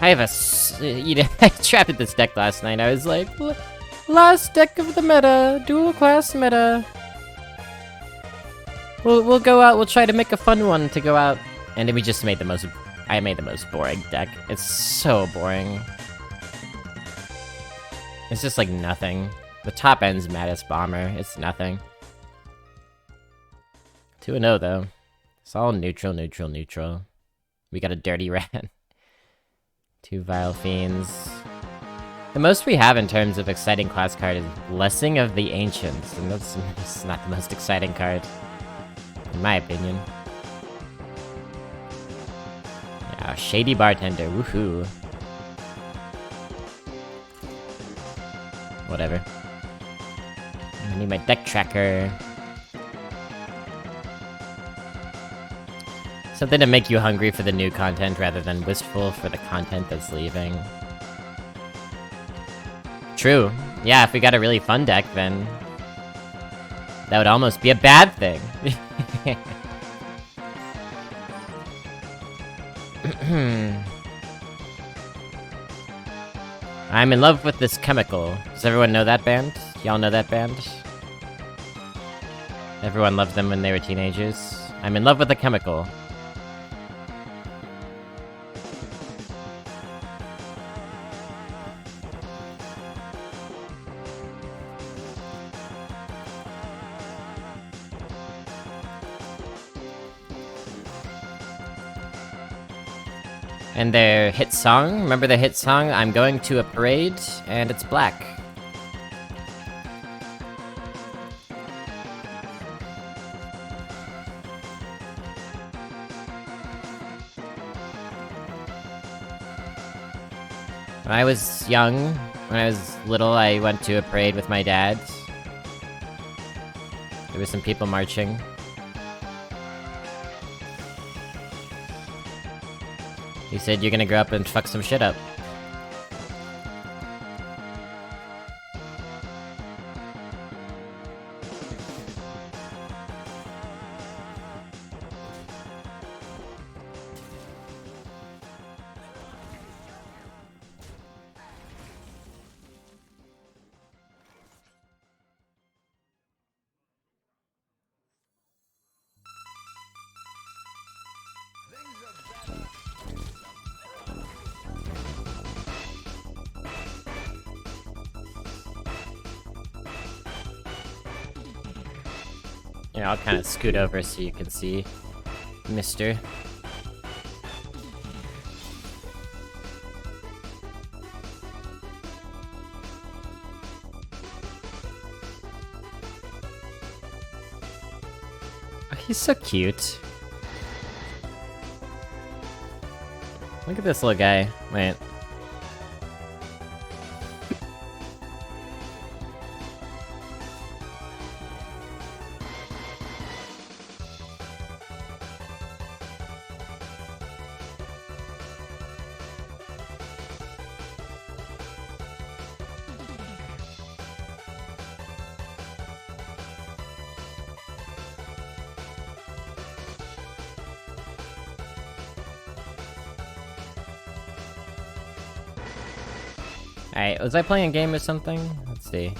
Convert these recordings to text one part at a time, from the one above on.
I have I trapped this deck last night. I was like, last deck of the meta, dual class meta. We'll go out. We'll try to make a fun one to go out, and then we just made the most. I made the most boring deck. It's so boring. It's just like nothing. The top end's Mattis Bomber. It's nothing. 2-0 though. It's all neutral, neutral, neutral. We got a Dirty Rat. 2 Vile Fiends. The most we have in terms of exciting class card is Blessing of the Ancients, and that's not the most exciting card, in my opinion. Yeah, Shady Bartender, woohoo. Whatever. I need my deck tracker. Something to make you hungry for the new content rather than wistful for the content that's leaving. True. Yeah, if we got a really fun deck, then that would almost be a bad thing. I'm in love with this chemical. Does everyone know that band? Y'all know that band? Everyone loved them when they were teenagers. I'm in love with the chemical. And their hit song, remember the hit song? I'm going to a parade, and it's black. When I was young, when I was little, I went to a parade with my dad. There were some people marching. He said, you're gonna grow up and fuck some shit up. Yeah, I'll kind of scoot over so you can see, mister. Oh, he's so cute. Look at this little guy. Wait. Alright, was I playing a game or something? Let's see.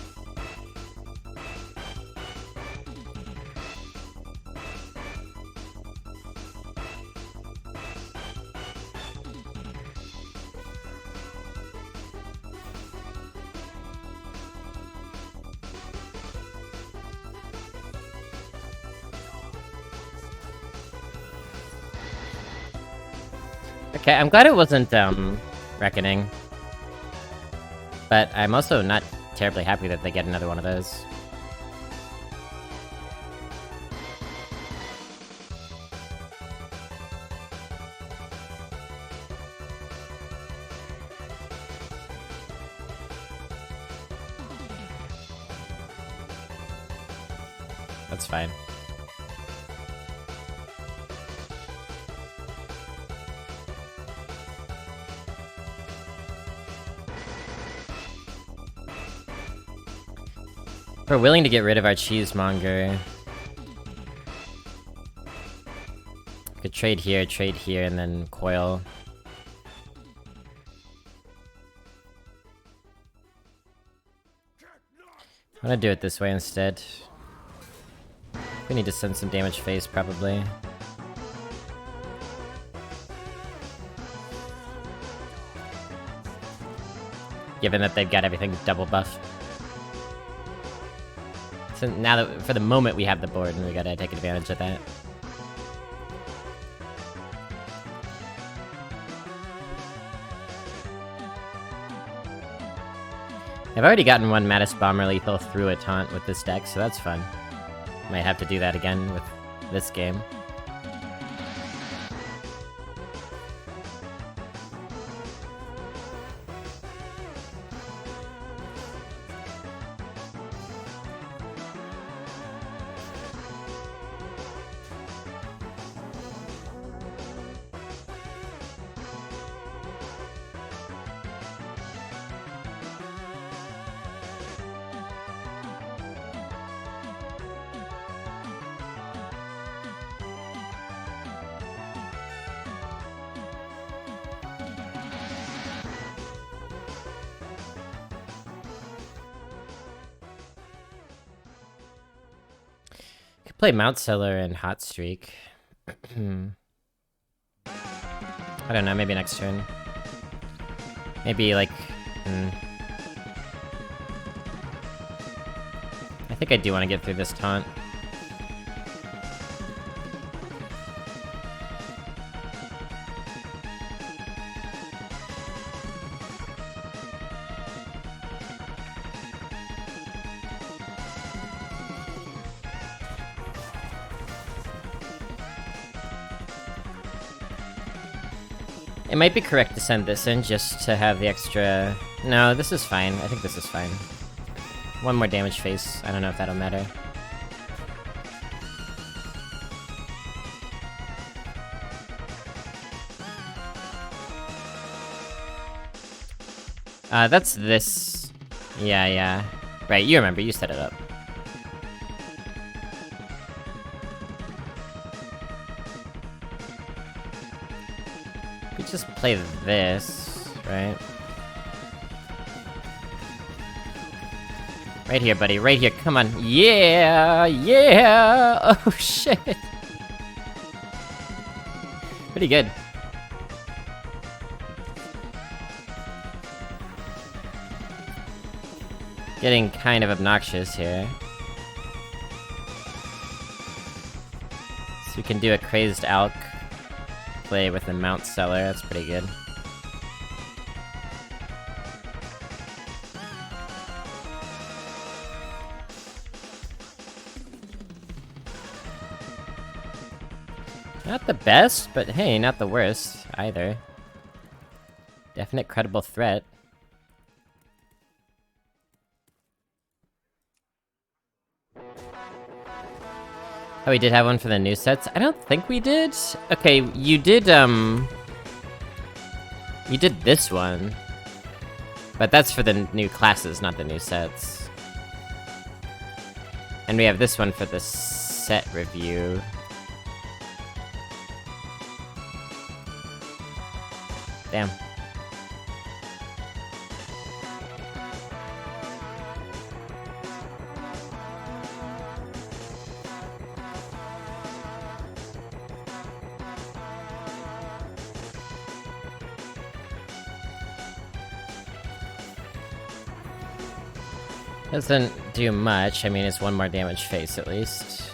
Okay, I'm glad it wasn't, Reckoning. But I'm also not terribly happy that they get another one of those. That's fine. We're willing to get rid of our cheesemonger. Could trade here, and then coil. I'm gonna do it this way instead. We need to send some damage phase, probably. Given that they've got everything double buff. So now that, for the moment, we have the board, and we gotta take advantage of that. I've already gotten one Mattis Bomber lethal through a taunt with this deck, so that's fun. Might have to do that again with this game. Play Mount Seller and Hot Streak. I don't know, maybe next turn. Maybe like... I think I do want to get through this taunt. It might be correct to send this in just to have the extra... No, this is fine. I think this is fine. One more damage phase. I don't know if that'll matter. That's this... Yeah. Right, you remember. You set it up. Just play this, right? Right here, buddy. Right here. Come on. Yeah! Oh, shit! Pretty good. Getting kind of obnoxious here. So we can do a Crazed Alk. Play with the Mount Seller, that's pretty good. Not the best, but hey, not the worst either. Definite credible threat. Oh, we did have one for the new sets? I don't think we did. Okay, you did this one. But that's for the new classes, not the new sets. And we have this one for the set review. Damn. Doesn't do much. I mean, it's one more damage phase at least.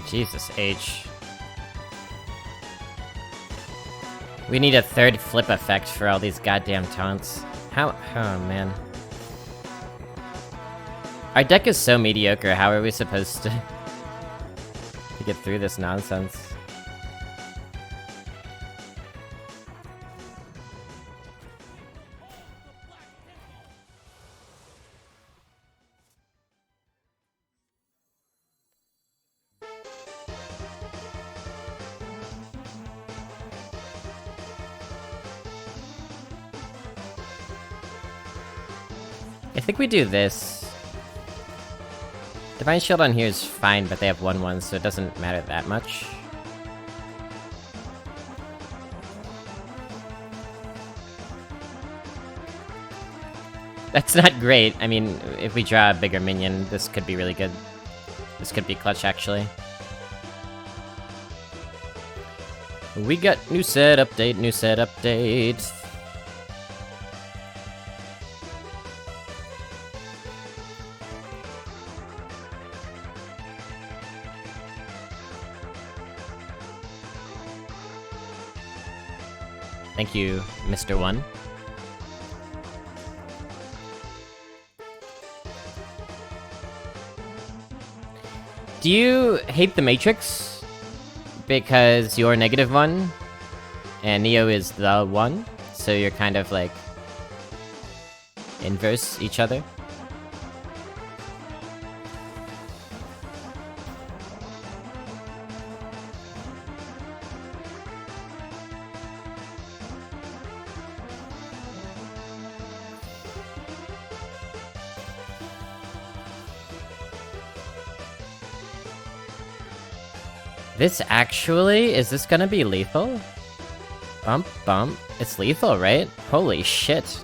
Jesus H. We need a third flip effect for all these goddamn taunts. How? Oh man. Our deck is so mediocre. How are we supposed to get through this nonsense? I think we do this. Divine Shield on here is fine, but they have 1/1, so it doesn't matter that much. That's not great. I mean, if we draw a bigger minion, this could be really good. This could be clutch, actually. We got new set update, new set update. Thank you, Mr. One. Do you hate the Matrix? Because you're -1, and Neo is the 1, so you're kind of like inverse each other? This actually, is this gonna be lethal? Bump, bump. It's lethal, right? Holy shit.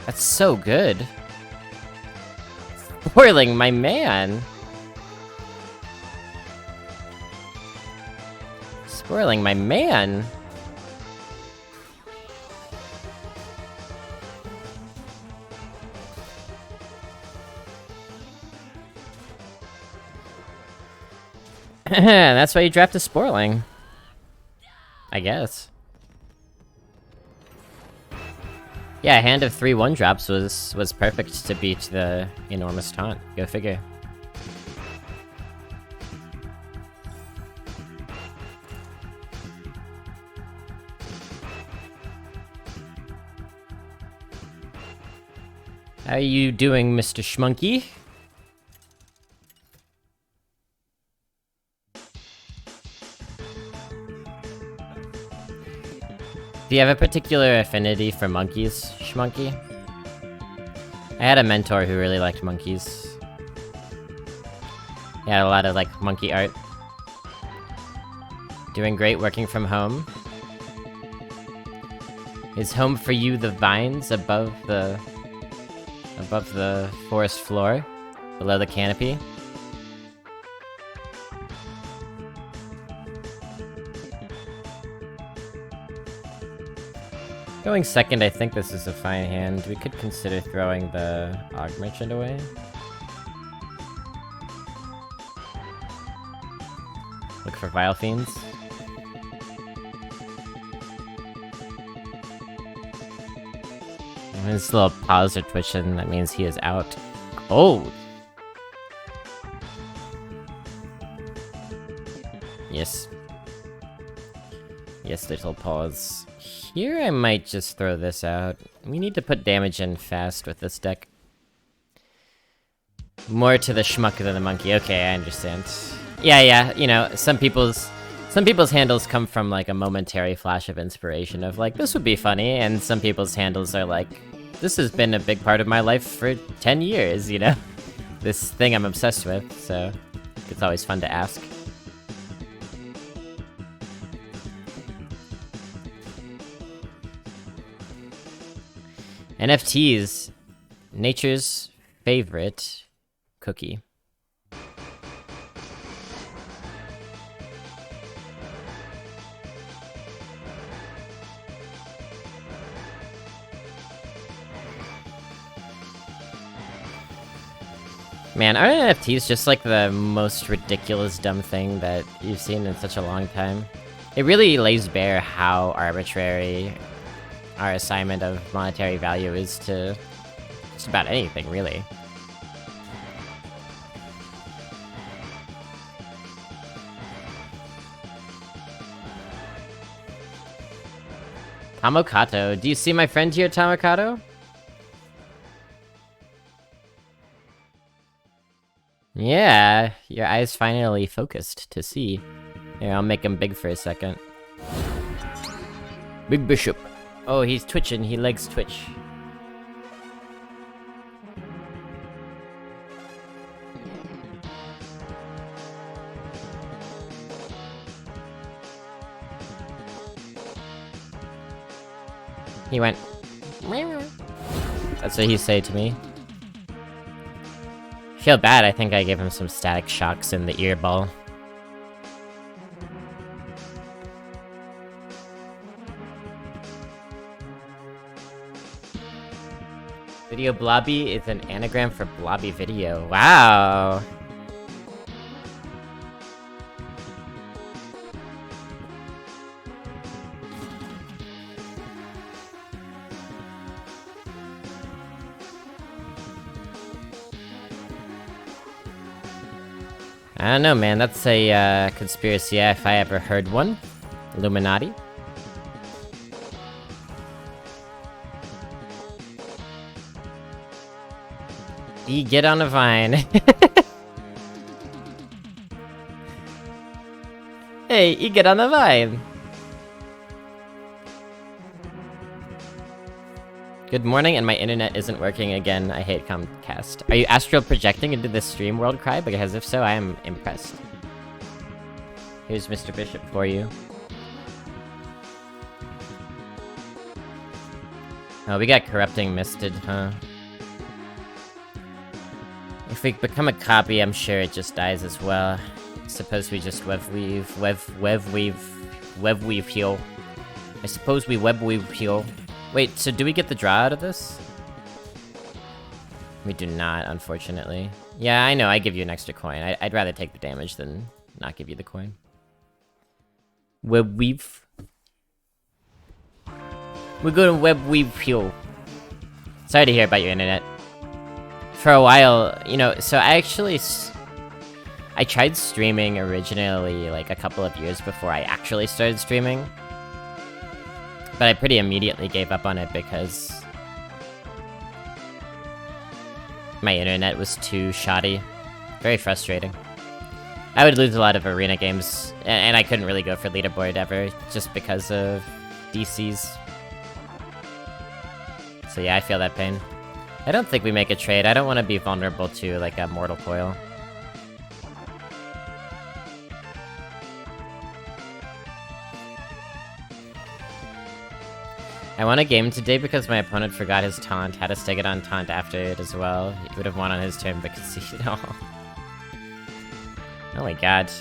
That's so good. Spoiling my man. Spoiling my man. That's why you dropped a Sporling. I guess. Yeah, Hand of 3 1-drops was perfect to beat the enormous taunt. Go figure. How are you doing, Mr. Schmunky? Do you have a particular affinity for monkeys, Schmunky? I had a mentor who really liked monkeys. He had a lot of, like, monkey art. Doing great working from home. Is home for you the vines above the forest floor? Below the canopy? Going second, I think this is a fine hand. We could consider throwing the Og Merchant away. Look for Vile Fiends. His little paws are twitching, that means he is out. Oh! Yes. Yes, little paws. Here I might just throw this out. We need to put damage in fast with this deck. More to the schmuck than the monkey. Okay, I understand. Yeah, you know, some people's handles come from like a momentary flash of inspiration of like, this would be funny, and some people's handles are like, this has been a big part of my life for 10 years, you know? This thing I'm obsessed with, so it's always fun to ask. NFTs, nature's favorite cookie. Man, aren't NFTs just like the most ridiculous dumb thing that you've seen in such a long time? It really lays bare how arbitrary our assignment of monetary value is to just about anything, really. Tamokato. Do you see my friend here, Tamokato? Yeah, your eyes finally focused to see. Here, I'll make him big for a second. Big Bishop. Oh, he's twitching. He legs twitch. He went... That's what he say to me. Feel bad, I think I gave him some static shocks in the ear ball. Video Blobby is an anagram for Blobby Video. Wow! I don't know, man. That's a conspiracy if I ever heard one. Illuminati. Get on a vine. Hey, get on the vine. Good morning, and my internet isn't working again. I hate Comcast. Are you astral projecting into the stream world, Cry? Because if so, I am impressed. Here's Mr. Bishop for you. Oh, we got corrupting misted, huh? If we become a copy, I'm sure it just dies as well. Suppose we just web weave heal. I suppose we web weave heal. Wait, so do we get the draw out of this? We do not, unfortunately. Yeah, I know, I give you an extra coin. I'd rather take the damage than not give you the coin. Web weave. We're going to web weave heal. Sorry to hear about your internet. For a while, you know, so I tried streaming originally like a couple of years before I actually started streaming. But I pretty immediately gave up on it because my internet was too shoddy. Very frustrating. I would lose a lot of arena games, and I couldn't really go for leaderboard ever, just because of DCs. So yeah, I feel that pain. I don't think we make a trade. I don't want to be vulnerable to, like, a Mortal Coil. I won a game today because my opponent forgot his taunt. Had to stick it on taunt after it as well. He would have won on his turn because he... Oh. Oh my god.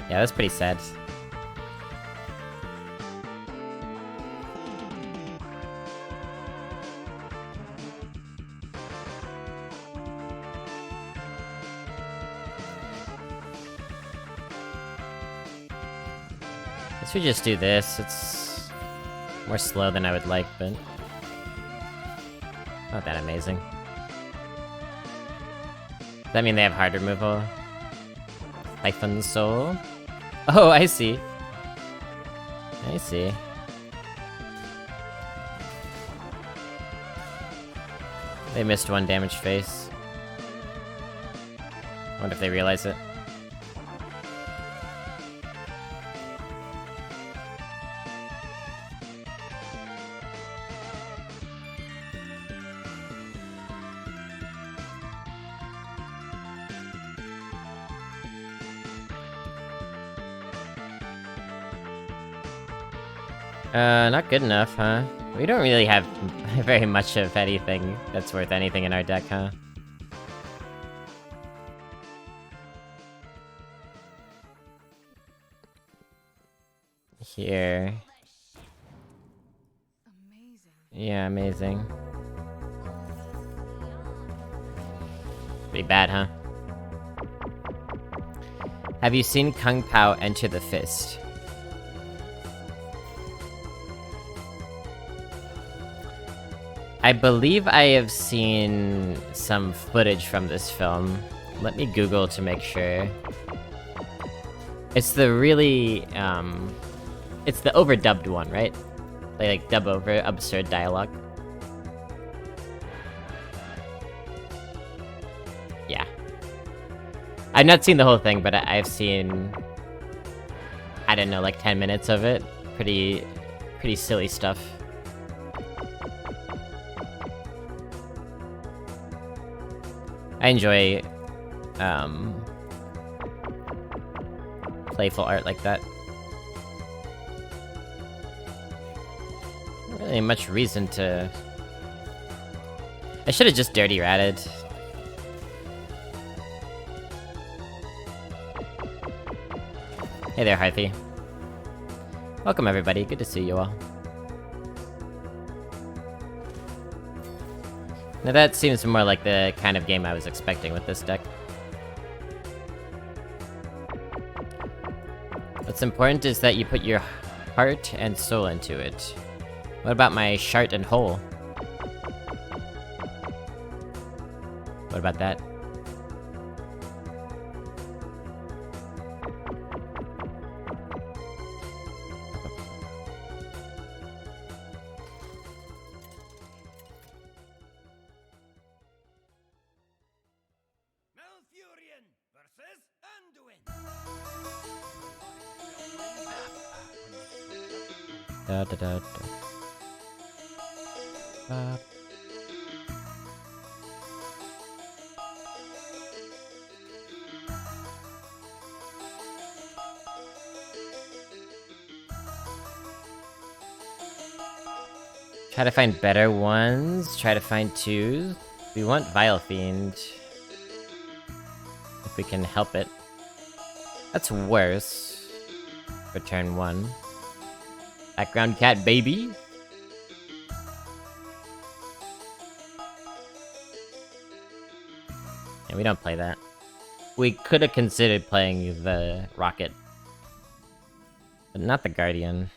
Yeah, that's pretty sad. Guess we just do this. It's more slow than I would like, but not that amazing. Does that mean they have hard removal? Typhon Soul? Oh, I see. I see. They missed one damage face. I wonder if they realize it. Not good enough, huh? We don't really have very much of anything that's worth anything in our deck, huh? Here. Amazing. Yeah, amazing. Pretty bad, huh? Have you seen Kung Pao enter the fist? I believe I have seen some footage from this film. Let me Google to make sure. It's the really, it's the overdubbed one, right? They like dub over absurd dialogue. Yeah. I've not seen the whole thing, but I've seen, I don't know, like 10 minutes of it. Pretty silly stuff. I enjoy, playful art like that. Not really much reason to I should have just dirty ratted. Hey there, Hythy. Welcome everybody, good to see you all. Now that seems more like the kind of game I was expecting with this deck. What's important is that you put your heart and soul into it. What about my shart and hole? What about that? Malfurion versus Anduin. Da da da da. Try to find better ones. Try to find twos. We want Vile Fiend. If we can help it. That's worse. For turn 1. Background cat baby. Yeah, we don't play that. We could have considered playing the Rocket. But not the Guardian.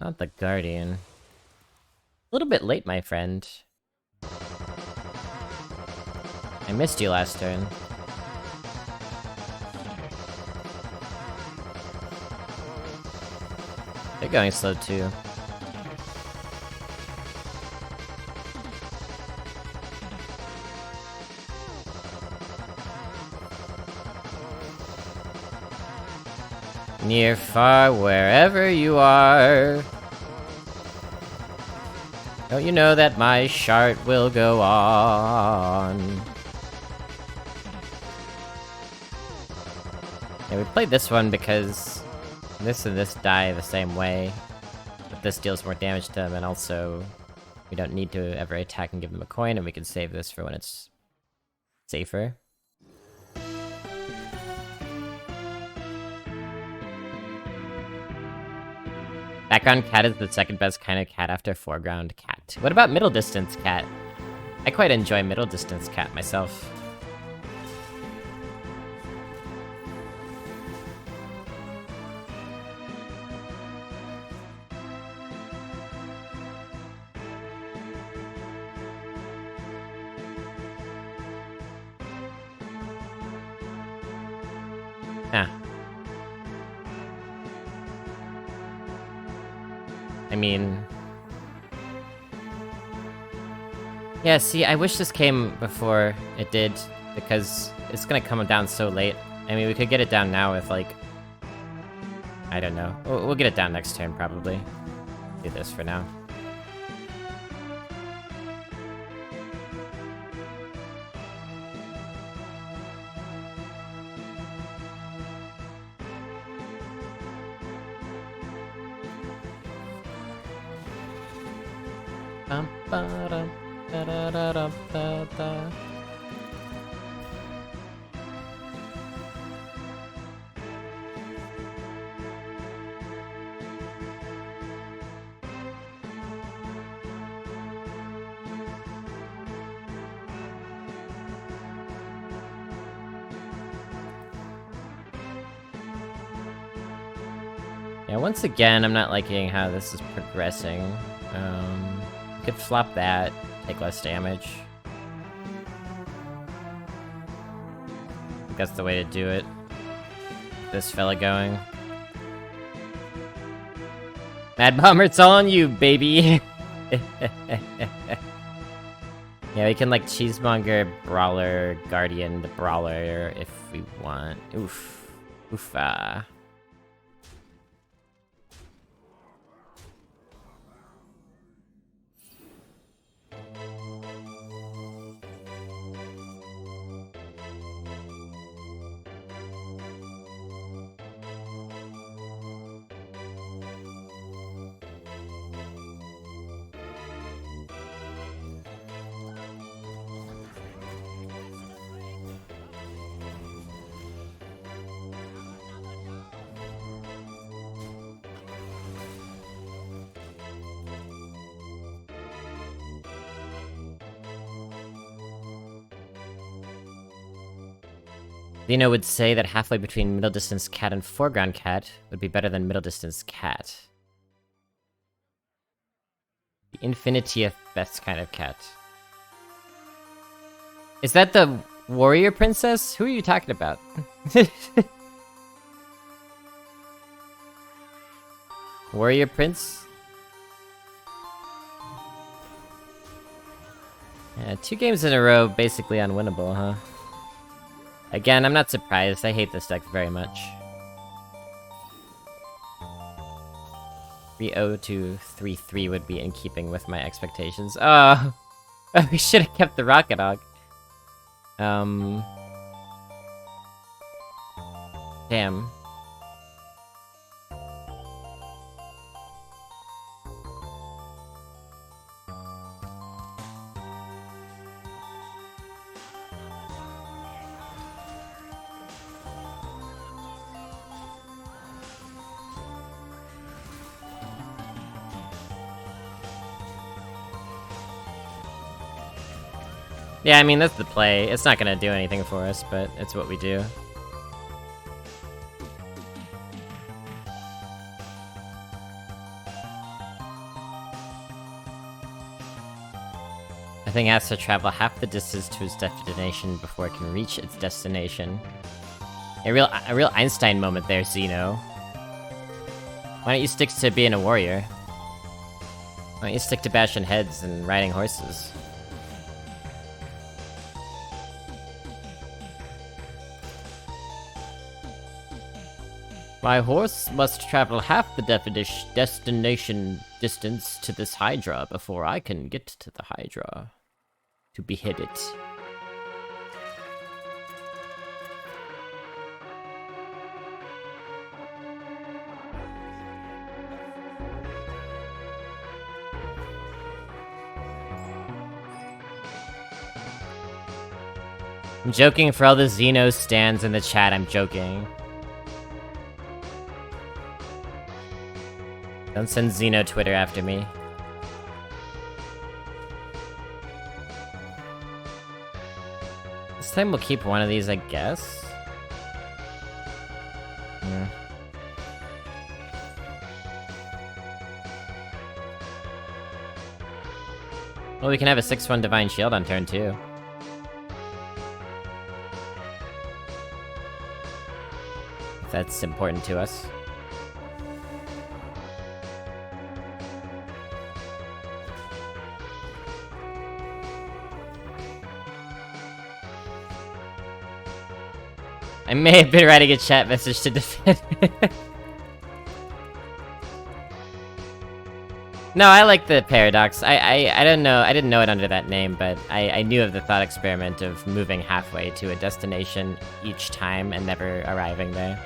Not the Guardian. A little bit late, my friend. I missed you last turn. They're going slow too. Near, far, wherever you are. Don't you know that my shart will go on? Yeah, we played this one because this and this die the same way. But this deals more damage to them, and also we don't need to ever attack and give them a coin, and we can save this for when it's safer. Background cat is the second best kind of cat after foreground cat. What about middle distance cat? I quite enjoy middle distance cat myself. Ah. I mean... Yeah, see, I wish this came before it did, because it's gonna come down so late. I mean, we could get it down now with, like... I don't know. We'll get it down next turn, probably. Do this for now. Da-da-da-da-da-da-da. Yeah, once again, I'm not liking how this is progressing. Could flop that, take less damage. I think that's the way to do it. This fella going. Mad Bomber, it's all on you, baby! Yeah, we can, like, Cheesemonger, Brawler, Guardian, the Brawler, if we want. Oof. Oofa. Lino would say that halfway between middle distance cat and foreground cat would be better than middle distance cat. The infinitieth best kind of cat. Is that the warrior princess? Who are you talking about? Warrior prince? Yeah, 2 games in a row, basically unwinnable, huh? Again, I'm not surprised. I hate this deck very much. 3-0 to 3-3 would be in keeping with my expectations. Oh! We should have kept the Rocket Dog. Damn. Yeah, I mean, that's the play. It's not gonna do anything for us, but it's what we do. The thing has to travel half the distance to its destination before it can reach its destination. A real Einstein moment there, Xeno. Why don't you stick to being a warrior? Why don't you stick to bashing heads and riding horses? My horse must travel half the destination distance to this Hydra before I can get to the Hydra to behead it. I'm joking for all the Xeno stands in the chat, I'm joking. Don't send Xeno Twitter after me. This time we'll keep one of these, I guess. Yeah. Well, we can have a 6-1 Divine Shield on turn 2. If that's important to us. I may have been writing a chat message to defend. No, I like the paradox. I don't know. I didn't know it under that name, but I knew of the thought experiment of moving halfway to a destination each time and never arriving there.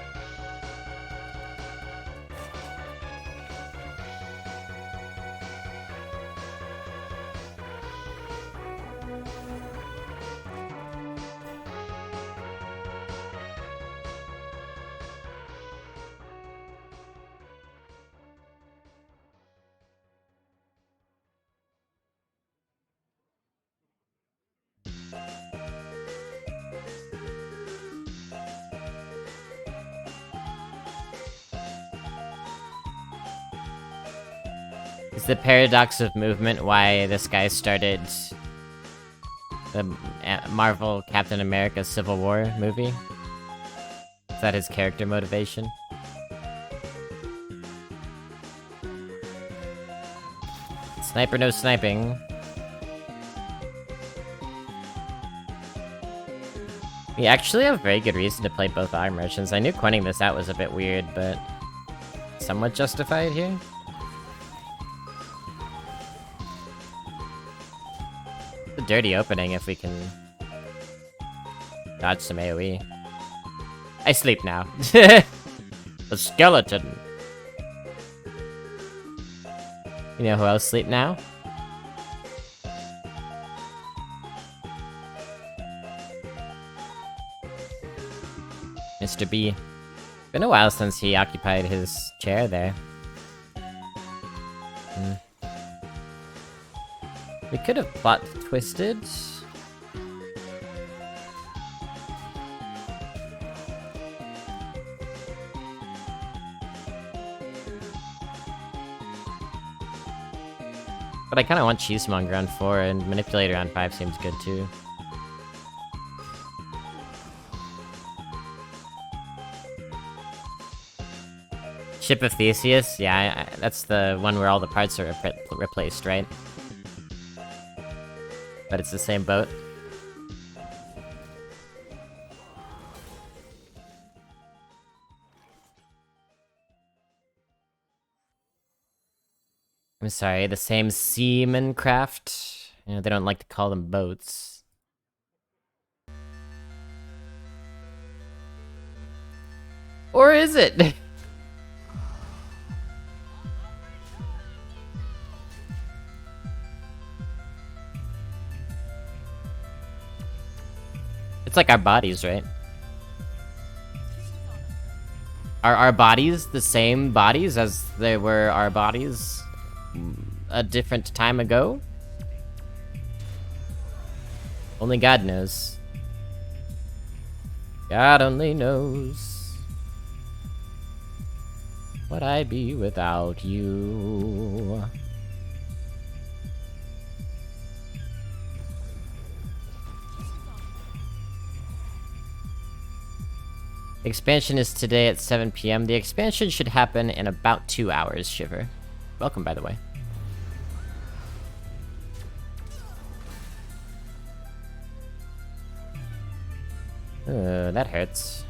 Is the paradox of movement why this guy started the Marvel Captain America Civil War movie? Is that his character motivation? Sniper no sniping. We actually have very good reason to play both Aug Merchants. I knew coining this out was a bit weird, but somewhat justified here. It's a dirty opening if we can dodge some AoE. I sleep now. A skeleton. You know who else sleep now? Mr. B. Been a while since he occupied his chair there. We could have plot twisted. But I kind of want Cheesemonger on 4, and Manipulator on 5 seems good too. Ship of Theseus? Yeah, that's the one where all the parts are replaced, right? But it's the same boat. I'm sorry, the same seaman craft? You know, they don't like to call them boats. Or is it? It's like our bodies, right? Are our bodies the same bodies as they were our bodies a different time ago? Only God knows. God only knows what I'd be without you. Expansion is today at 7 PM. The expansion should happen in about 2 hours, Shiver. Welcome, by the way. That hurts.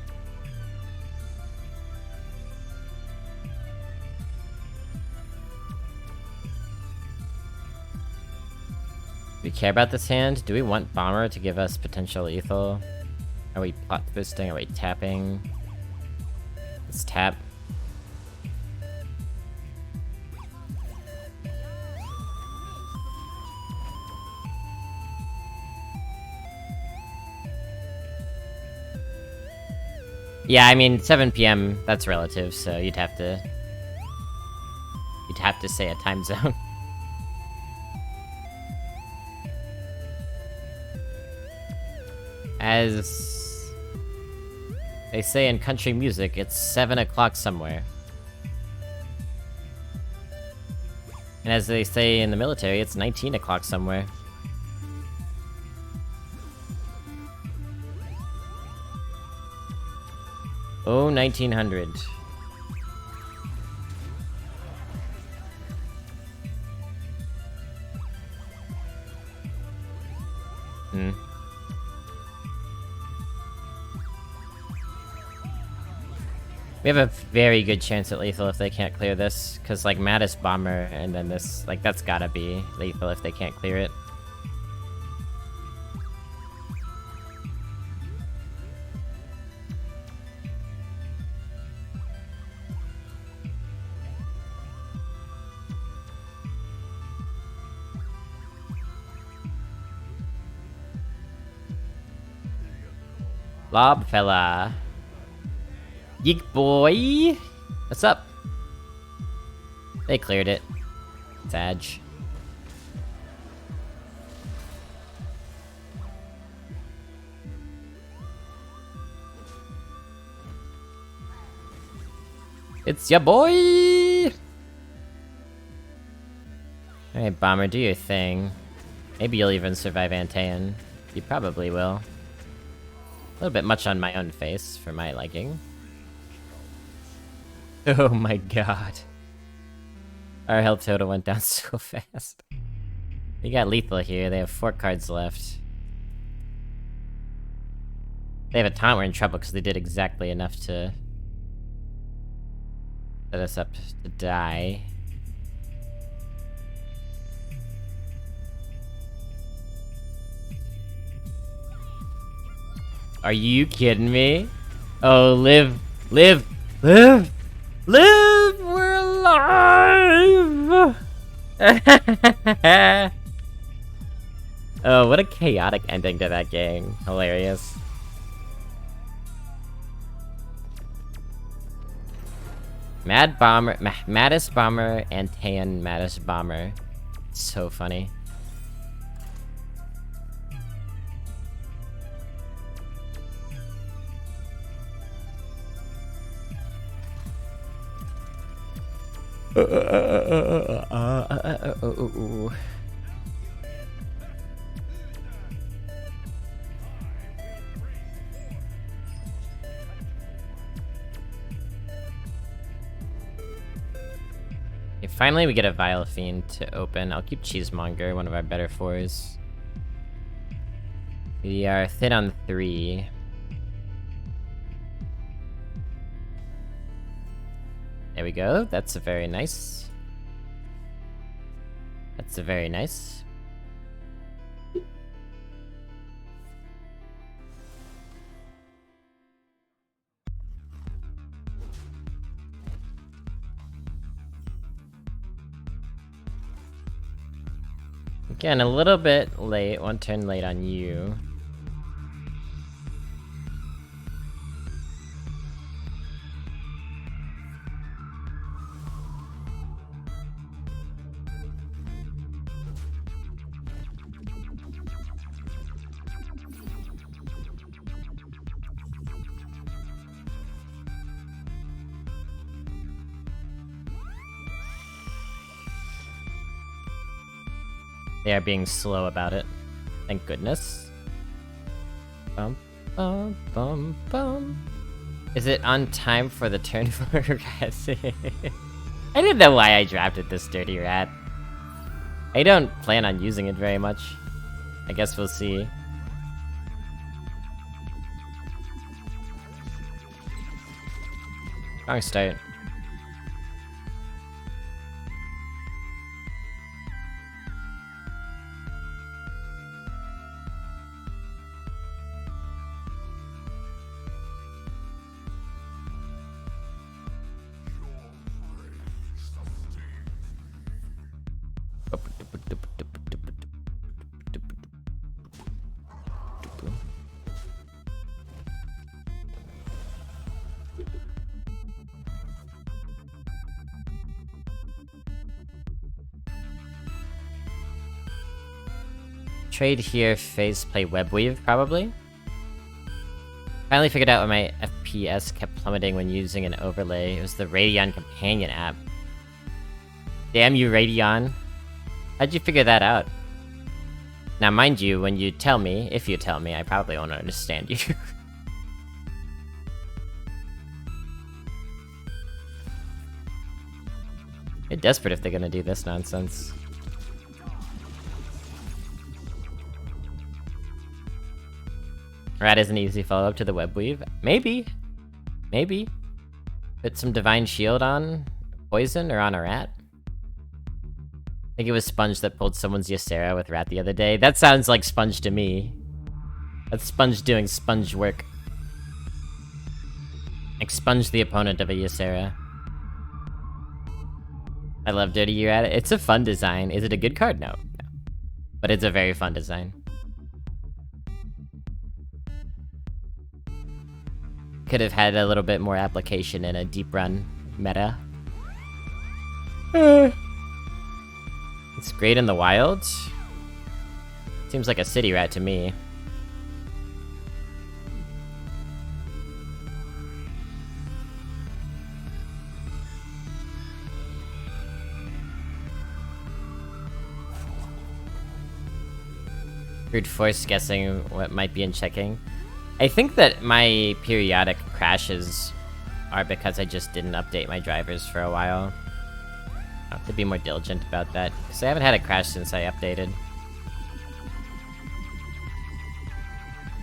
Do we care about this hand? Do we want Bomber to give us potential lethal? Are we plot twisting? Are we tapping? Let's tap. Yeah, I mean, 7 PM, that's relative, so you'd have to say a time zone. As they say in country music, it's 7 o'clock somewhere. And as they say in the military, it's 19 o'clock somewhere. Oh, 1900. We have a very good chance at lethal if they can't clear this, because, like, Mattis Bomber and then this, like, that's gotta be lethal if they can't clear it. Lob fella. Geek boy! What's up? They cleared it. Sag. It's ya boy! Alright, Bomber, do your thing. Maybe you'll even survive Antaeon. You probably will. A little bit much on my own face, for my liking. Oh my god. Our health total went down so fast. We got lethal here, they have 4 cards left. They have a taunt, we're in trouble because they did exactly enough to set us up to die. Are you kidding me? Oh, live! Live! Live! Live! We're alive! Oh, what a chaotic ending to that game. Hilarious. Mad Bomber, Mattis Bomber, Antaeon Mattis Bomber. It's so funny. Okay, finally we get a Vile Fiend to open. I'll keep Cheesemonger, one of our better fours. We are thin on 3. There we go. That's a very nice. That's a very nice. Again, a little bit late. 1 turn late on you. They are being slow about it. Thank goodness. Bum, bum, bum, bum. Is it on time for the turn for Rat? I didn't know why I drafted this Dirty Rat. I don't plan on using it very much. I guess we'll see. Strong start. Trade here, phase play Webweave, probably. Finally figured out why my FPS kept plummeting when using an overlay. It was the Radeon Companion app. Damn you, Radeon. How'd you figure that out? Now, mind you, when you tell me, if you tell me, I probably won't understand you. They're desperate if they're gonna do this nonsense. Rat is an easy follow-up to the Webweave. Maybe. Maybe. Put some Divine Shield on Poison or on a Rat. I think it was Sponge that pulled someone's Ysera with Rat the other day. That sounds like Sponge to me. That's Sponge doing Sponge work. Expunge the opponent of a Ysera. I love Dirty Rat. It's a fun design. Is it a good card? No. No. But it's a very fun design. Could have had a little bit more application in a deep run meta. It's great in the wild. Seems like a city rat to me. Brute force guessing what might be in checking. I think that my periodic crashes are because I just didn't update my drivers for a while. I'll have to be more diligent about that, because I haven't had a crash since I updated.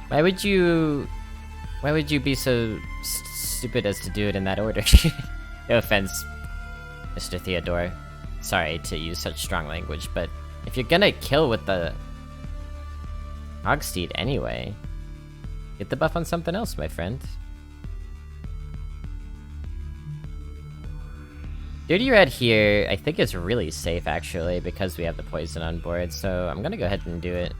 Why would you be so stupid as to do it in that order? No offense, Mr. Theodore. Sorry to use such strong language, but if you're gonna kill with the Hogsteed anyway, get the buff on something else, my friend. Dirty Red here, I think is really safe actually, because we have the poison on board, so I'm gonna go ahead and do it.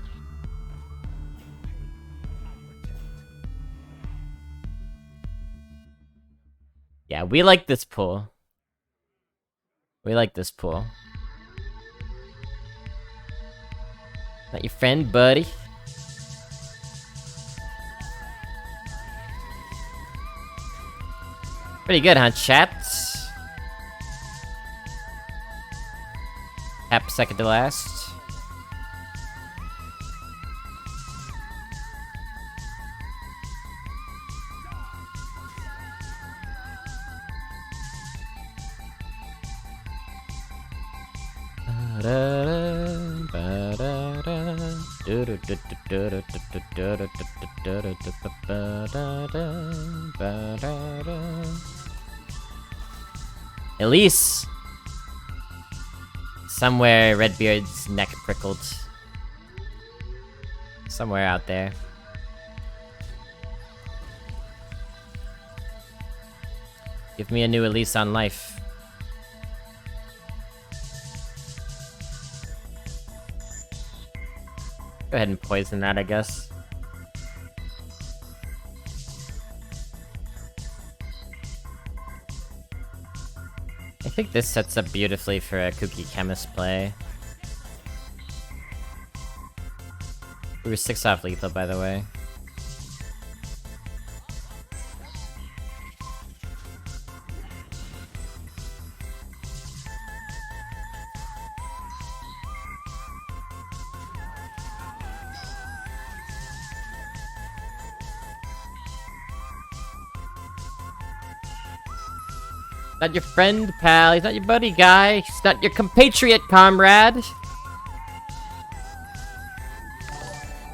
Yeah, we like this pool. We like this pool. Not your friend, buddy. Pretty good, huh, chat? Hep second to last. Elise! Somewhere Redbeard's neck prickled. Somewhere out there. Give me a new Elise on life. Go ahead and poison that, I guess. I think this sets up beautifully for a Kooky Chemist play. We were 6 off lethal, by the way. Not your friend, pal. He's not your buddy, guy. He's not your compatriot, comrade.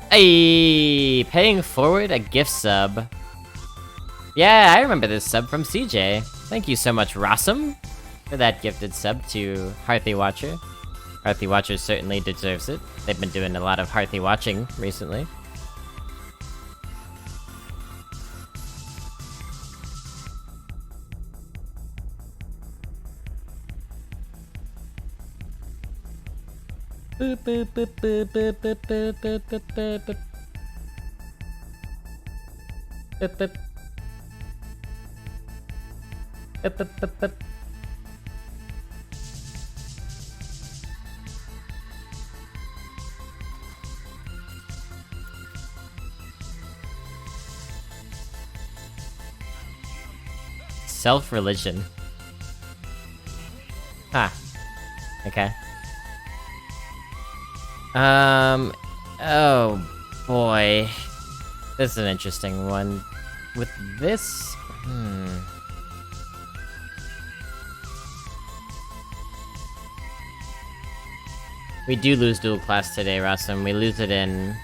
Hey, paying forward a gift sub. Yeah, I remember this sub from CJ. Thank you so much, Rossum, for that gifted sub to Hearthy Watcher. Hearthy Watcher certainly deserves it. They've been doing a lot of Hearthy watching recently. Boop, boop, boop, boop, boop, boop, boop, boop, boop, boop, boop. Boop, boop. Boop, boop, boop, boop. Self-religion. Ah. Okay. Oh boy. This is an interesting one. With this, We do lose dual class today, Rassam. We lose it in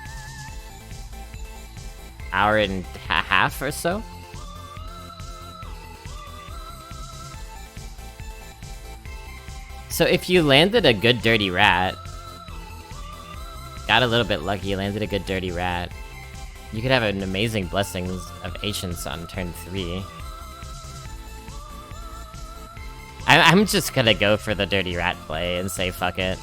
hour and a half or so. So if you landed a good dirty rat, got a little bit lucky, landed a good dirty rat, you could have an amazing Blessings of Ancients on turn 3. I'm just gonna go for the dirty rat play and say fuck it.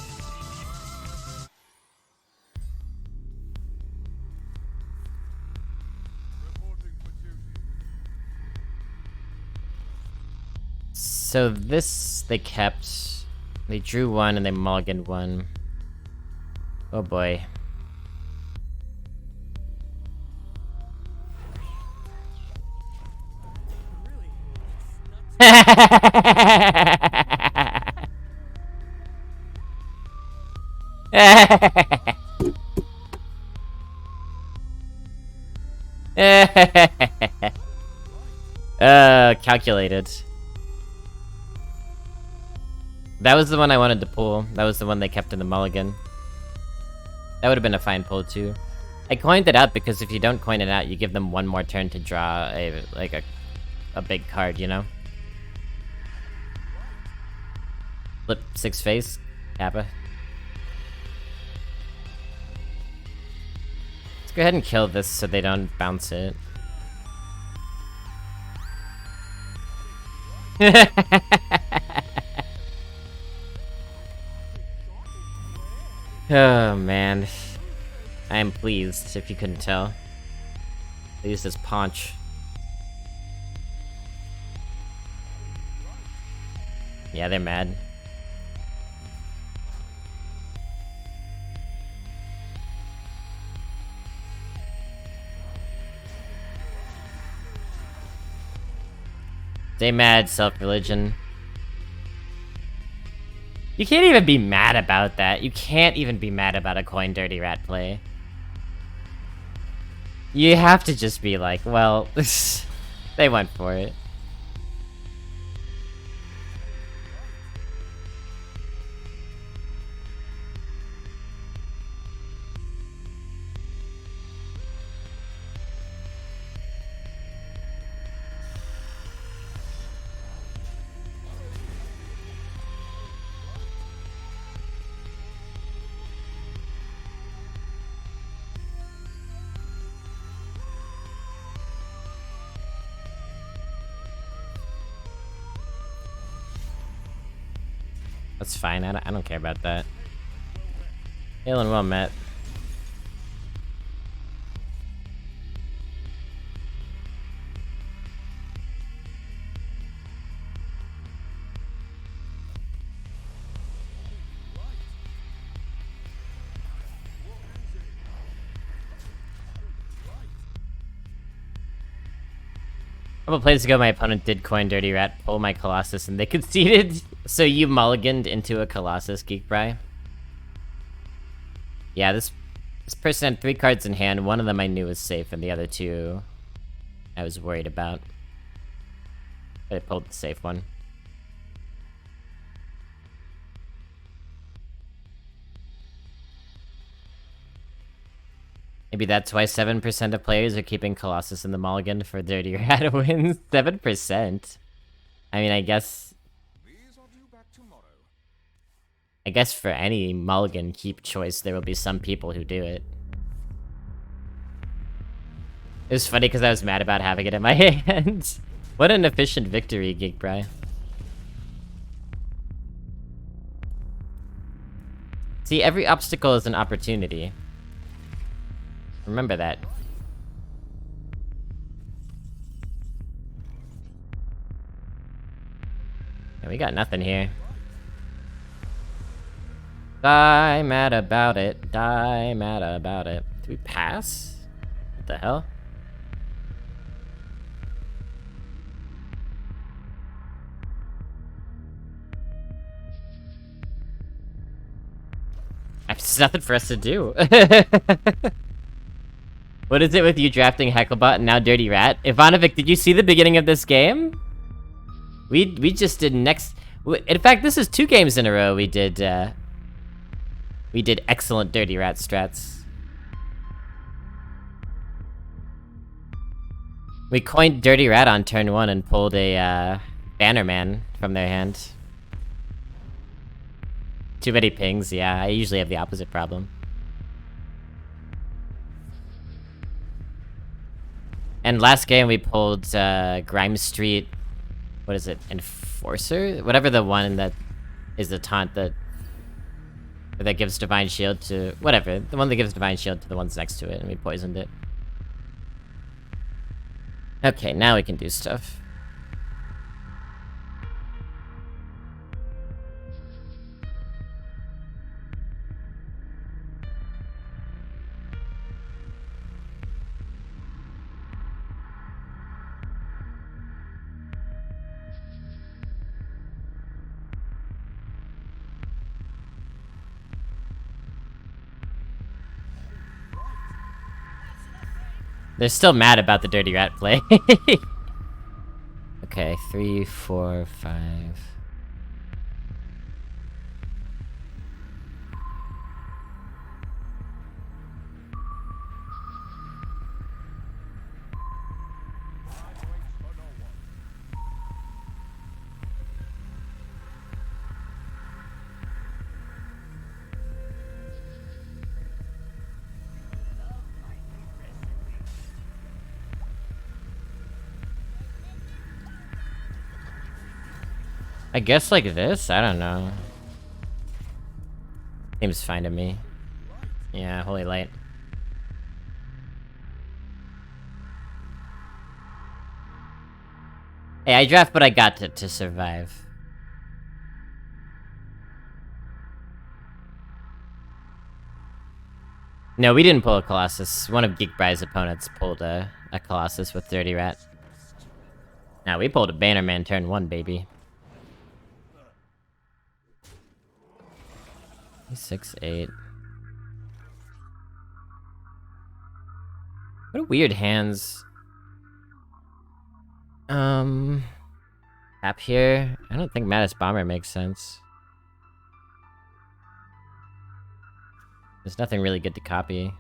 So this they kept. They drew 1 and they mulliganed 1. Oh boy. Calculated. That was the one I wanted to pull. That was the one they kept in the mulligan. That would have been a fine pull too. I coined it out because if you don't coin it out, you give them one more turn to draw a big card, you know? Flip 6 face, Kappa. Let's go ahead and kill this so they don't bounce it. Oh man. I am pleased, if you couldn't tell. They used this paunch. Yeah, they're mad. Stay mad, self-religion. You can't even be mad about that. You can't even be mad about a coin Dirty Rat play. You have to just be like, well, they went for it. That's fine, I don't care about that. Halen well met. A couple plays ago, my opponent did coin Dirty Rat, pull my Colossus, and they conceded. So you mulliganed into a Colossus, Geekbry. Yeah, this person had 3 cards in hand. One of them I knew was safe, and the other 2 I was worried about. But I pulled the safe one. Maybe that's why 7% of players are keeping Colossus in the mulligan for Dirty Rat wins. 7%? I mean, I guess for any mulligan keep choice, there will be some people who do it. It was funny because I was mad about having it in my hand. What an efficient victory, Geekbry. See, every obstacle is an opportunity. Remember that. Yeah, we got nothing here. Die mad about it. Die mad about it. Do we pass? What the hell? There's nothing for us to do. What is it with you drafting Hecklebot and now Dirty Rat? Ivanovic, did you see the beginning of this game? We just did next... In fact, this is 2 games in a row we did excellent Dirty Rat strats. We coined Dirty Rat on turn 1 and pulled a Bannerman from their hand. Too many pings, yeah. I usually have the opposite problem. And last game we pulled Grime Street, what is it, Enforcer? Whatever the one that is the taunt that gives Divine Shield to, whatever, the one that gives Divine Shield to the ones next to it, and we poisoned it. Okay, now we can do stuff. They're still mad about the Dirty Rat play. Okay, 3, 4, 5. I guess like this? I don't know. Seems fine to me. Yeah, Holy Light. Hey, I draft, but I got to survive. No, we didn't pull a Colossus. One of Geekbry's opponents pulled a Colossus with Dirty Rat. Now we pulled a Bannerman turn 1, baby. He's 6'8". What a weird hands. Tap here. I don't think Mattis Bomber makes sense. There's nothing really good to copy.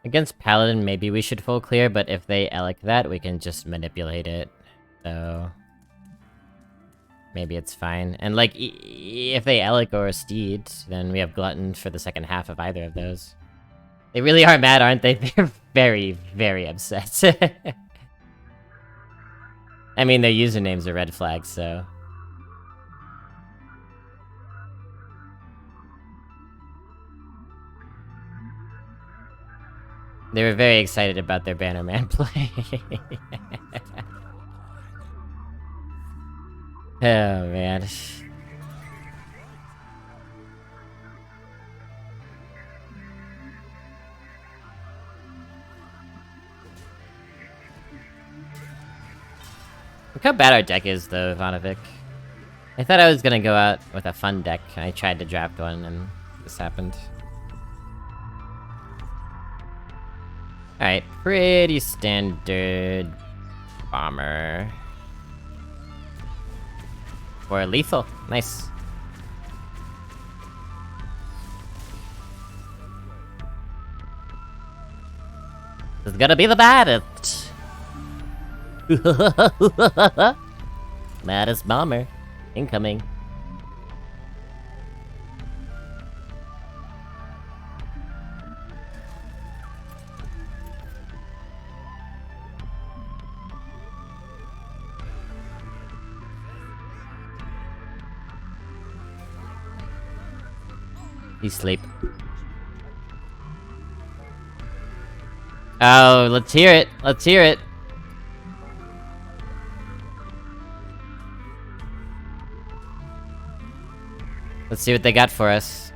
Against Paladin, maybe we should full clear, but if they Elec that, we can just manipulate it. So... maybe it's fine. And like, if they Elec or a Steed, then we have Glutton for the second half of either of those. They really are mad, aren't they? They're very, very upset. I mean, their usernames are red flags, so... they were very excited about their Bannerman play. Oh, man. Look how bad our deck is, though, Ivanovic. I thought I was gonna go out with a fun deck. I tried to draft one, and this happened. Alright, pretty standard bomber. Or lethal. Nice. This is gonna be the baddest. Maddest bomber. Incoming. He's asleep. Oh, let's hear it. Let's hear it. Let's see what they got for us.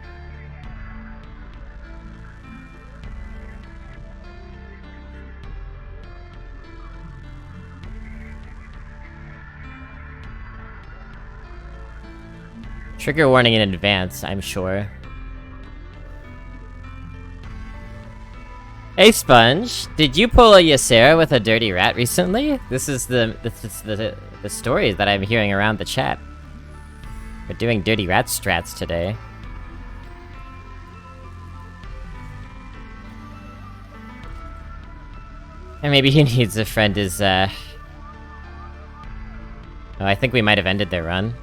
Trigger warning in advance, I'm sure. Hey Sponge, did you pull a Ysera with a dirty rat recently? This is the story that I'm hearing around the chat. We're doing dirty rat strats today. And maybe he needs a friend is, Oh, I think we might have ended their run.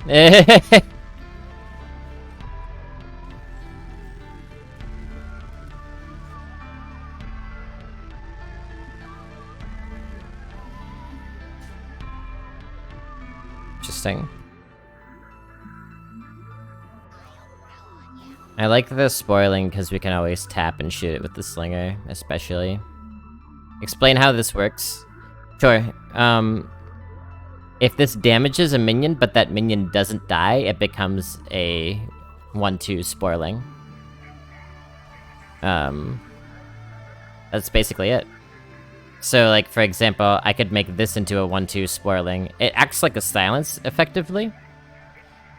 Interesting. I like the spoiling because we can always tap and shoot it with the slinger, especially. Explain how this works. Sure. If this damages a minion, but that minion doesn't die, it becomes a 1/2 spoiling. That's basically it. So, like, for example, I could make this into a 1/2 spoiling. It acts like a silence, effectively.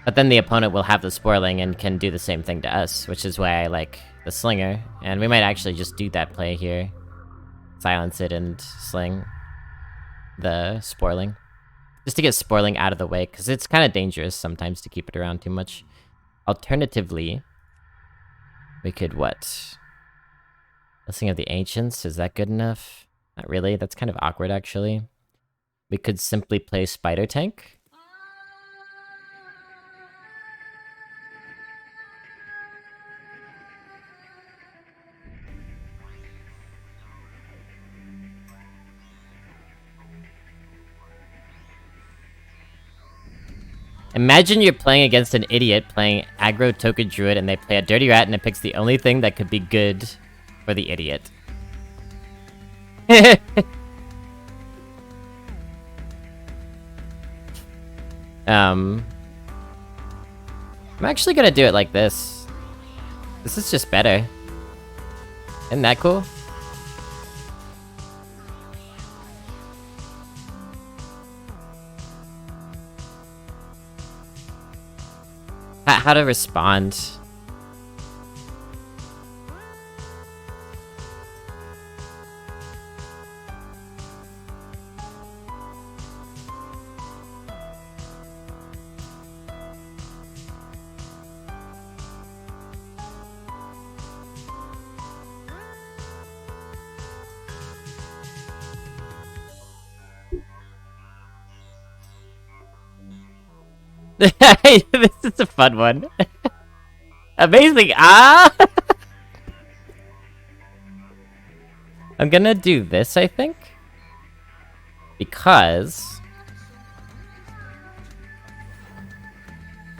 But then the opponent will have the spoiling and can do the same thing to us, which is why I like the slinger. And we might actually just do that play here. Silence it and sling the spoiling. Just to get spoiling out of the way, because it's kind of dangerous sometimes to keep it around too much. Alternatively, we could what? Blessing of the Ancients, is that good enough? Not really, that's kind of awkward actually. We could simply play Spider Tank. Imagine you're playing against an idiot playing aggro Token Druid and they play a Dirty Rat and it picks the only thing that could be good for the idiot. I'm actually gonna do it like this. This is just better. Isn't that cool? How to respond. This is a fun one. Amazing. Ah! I'm gonna do this, I think. Because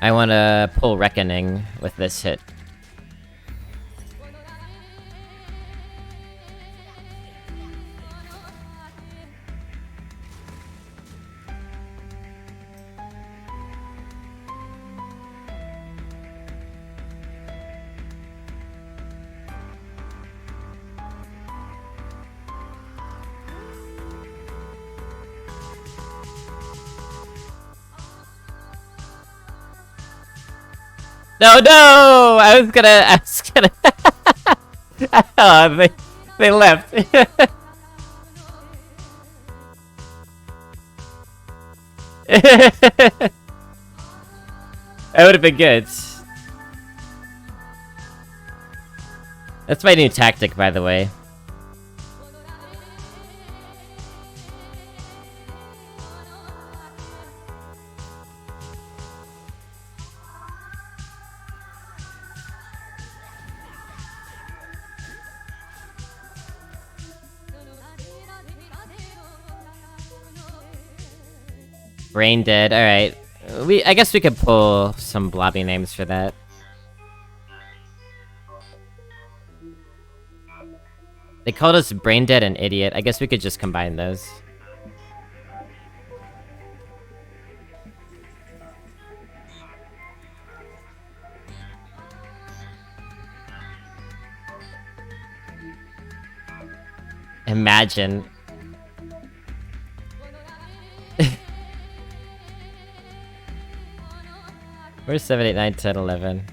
I want to pull Reckoning with this hit. No, no! I was gonna... oh, they left. That would have been good. That's my new tactic, by the way. Brain dead, alright. I guess we could pull some blobby names for that. They called us brain dead and idiot. I guess we could just combine those. Imagine. Where's 7, 8, 9, 10, 11?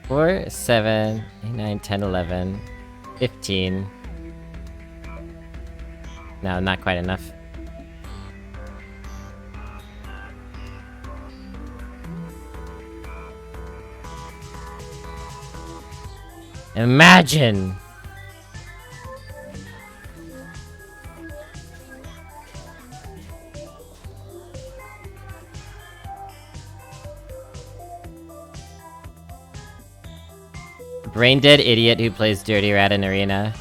4, 7, 8, 9, 10, 11, 15. No, not quite enough. Imagine! Brain dead idiot who plays Dirty Rat in Arena.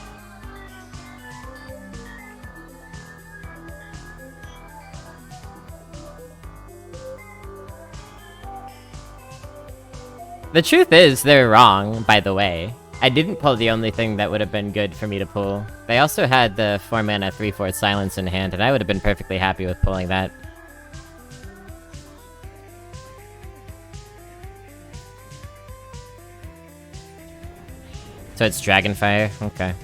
The truth is, they're wrong, by the way. I didn't pull the only thing that would have been good for me to pull. They also had the 4-mana 3/4 silence in hand, and I would have been perfectly happy with pulling that. So it's Dragonfire? Okay.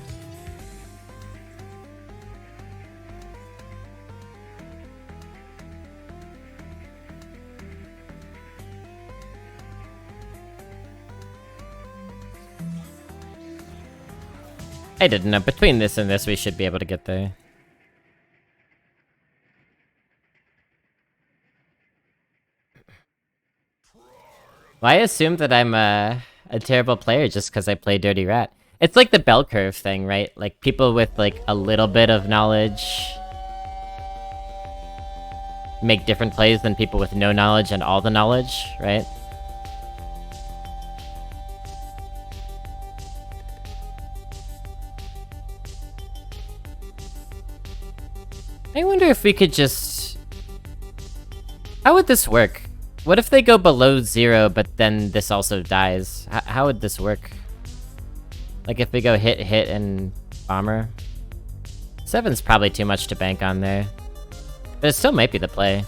I didn't know. Between this and this, we should be able to get there. Well, I assume that I'm a terrible player just because I play Dirty Rat. It's like the bell curve thing, right? Like, people with, like, a little bit of knowledge make different plays than people with no knowledge and all the knowledge, right? I wonder if we could just... How would this work? What if they go below 0, but then this also dies? How would this work? Like if we go hit, and bomber? 7's probably too much to bank on there. But it still might be the play.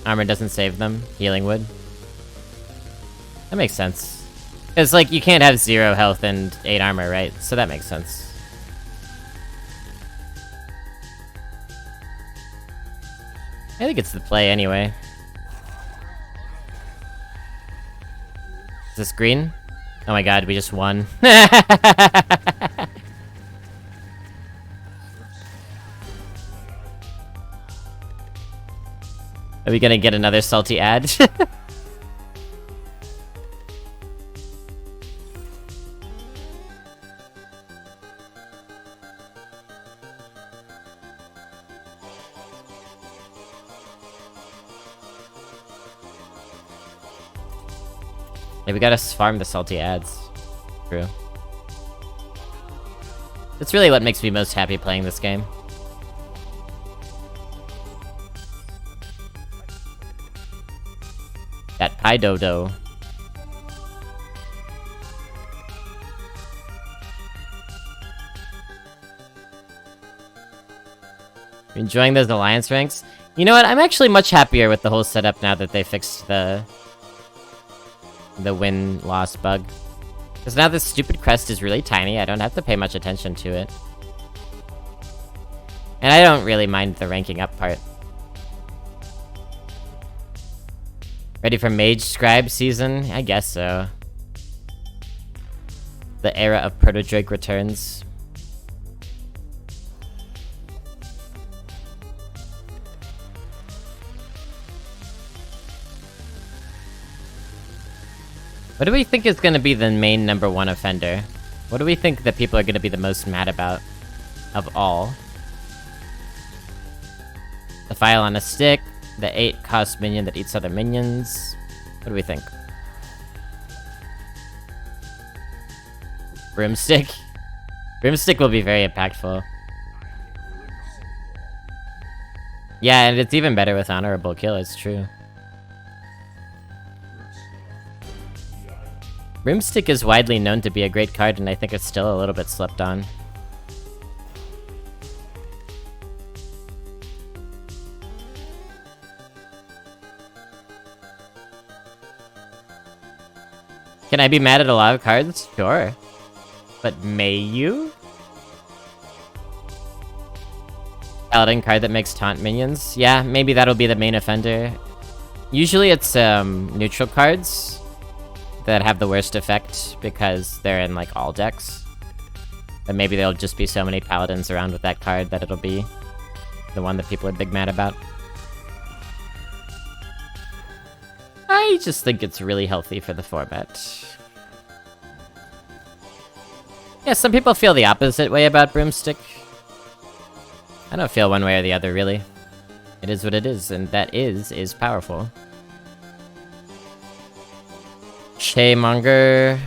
Armor doesn't save them. Healing would. That makes sense. Because, like, you can't have 0 health and 8 armor, right? So that makes sense. I think it's the play anyway. Is this green? Oh my god, we just won. Are we gonna get another salty ad? Yeah, we gotta farm the salty ads. True. That's really what makes me most happy playing this game. That pie dodo. Enjoying those alliance ranks? You know what? I'm actually much happier with the whole setup now that they fixed the win-loss bug. Because now this stupid crest is really tiny, I don't have to pay much attention to it. And I don't really mind the ranking up part. Ready for Mage Scribe season? I guess so. The era of Proto-Drake returns. What do we think is gonna be the main #1 offender? What do we think that people are gonna be the most mad about? Of all? The file on a stick, the 8 cost minion that eats other minions. What do we think? Broomstick? Broomstick will be very impactful. Yeah, and it's even better with honorable kill, it's true. Broomstick is widely known to be a great card, and I think it's still a little bit slept on. Can I be mad at a lot of cards? Sure. But may you? Paladin card that makes taunt minions? Yeah, maybe that'll be the main offender. Usually it's neutral cards that have the worst effect because they're in like all decks. But maybe there'll just be so many paladins around with that card that it'll be the one that people are big mad about. I just think it's really healthy for the format. Yeah, some people feel the opposite way about Broomstick. I don't feel one way or the other, really. It is what it is, and that is powerful. Shaymonger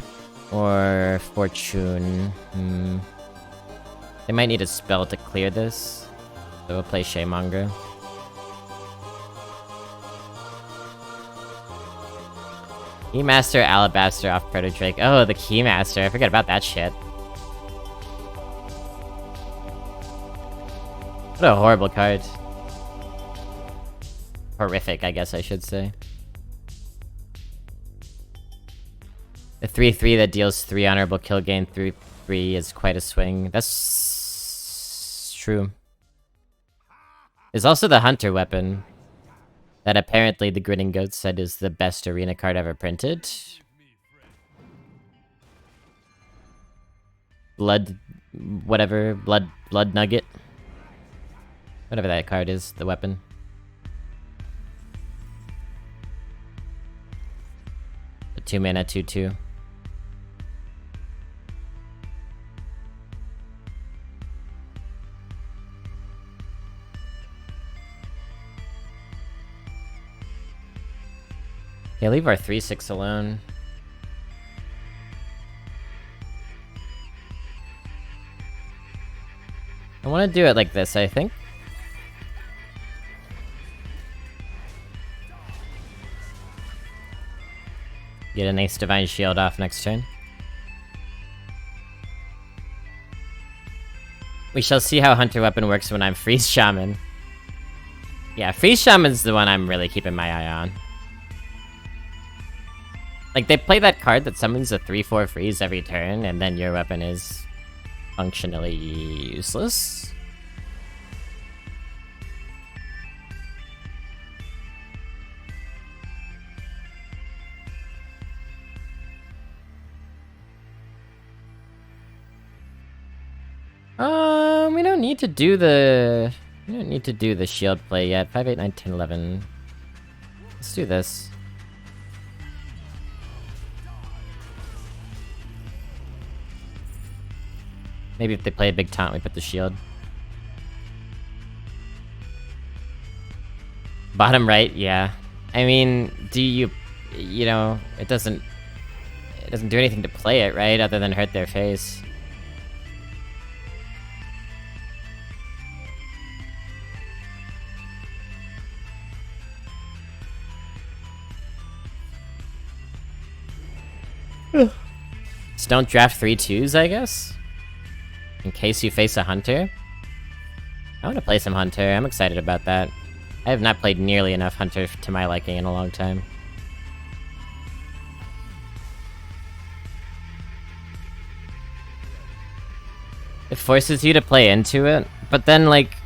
or Fortune. They might need a spell to clear this, so we'll play Shaymonger. Keymaster, Alabaster off Proto-Drake. Oh, the Keymaster. I forgot about that shit. What a horrible card. Horrific, I guess I should say. The 3/3 that deals 3 honorable kill gain through 3 is quite a swing. That's true. There's also the Hunter weapon that apparently the Grinning Goat said is the best arena card ever printed. Blood Nugget. Whatever that card is, the weapon. A 2-mana 2/2. Yeah, leave our 3/6 alone. I want to do it like this, I think. Get a nice Divine Shield off next turn. We shall see how Hunter Weapon works when I'm Freeze Shaman. Yeah, Freeze Shaman's the one I'm really keeping my eye on. Like, they play that card that summons a 3/4 freeze every turn, and then your weapon is functionally useless. We don't need to do the... We don't need to do the shield play yet. 5, 8, 9, 10, 11. Let's do this. Maybe if they play a big taunt, we put the shield. Bottom right, yeah. I mean, do you... You know, it doesn't do anything to play it, right? Other than hurt their face. Just don't draft 3/2s, I guess? In case you face a Hunter? I want to play some Hunter, I'm excited about that. I have not played nearly enough Hunter to my liking in a long time. It forces you to play into it, but then, like...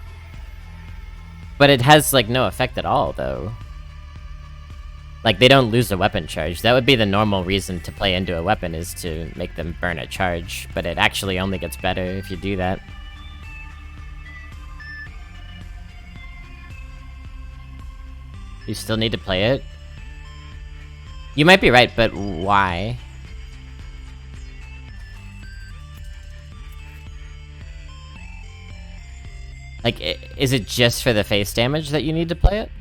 But it has, like, no effect at all, though. Like, they don't lose a weapon charge. That would be the normal reason to play into a weapon, is to make them burn a charge. But it actually only gets better if you do that. You still need to play it? You might be right, but why? Like, is it just for the face damage that you need to play it?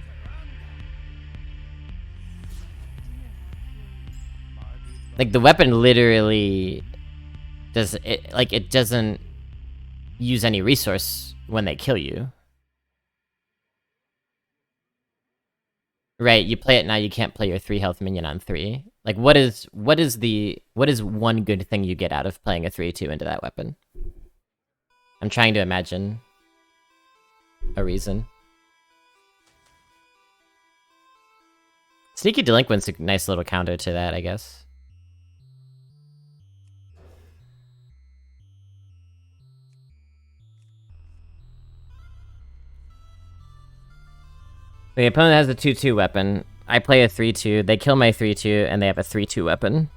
Like, the weapon literally does it, like, it doesn't use any resource when they kill you. Right, you play it now, you can't play your 3 health minion on 3. Like, what is one good thing you get out of playing a 3/2 into that weapon? I'm trying to imagine a reason. Sneaky Delinquent's a nice little counter to that, I guess. The opponent has a 2/2 weapon. I play a 3/2, they kill my 3/2, and they have a 3/2 weapon.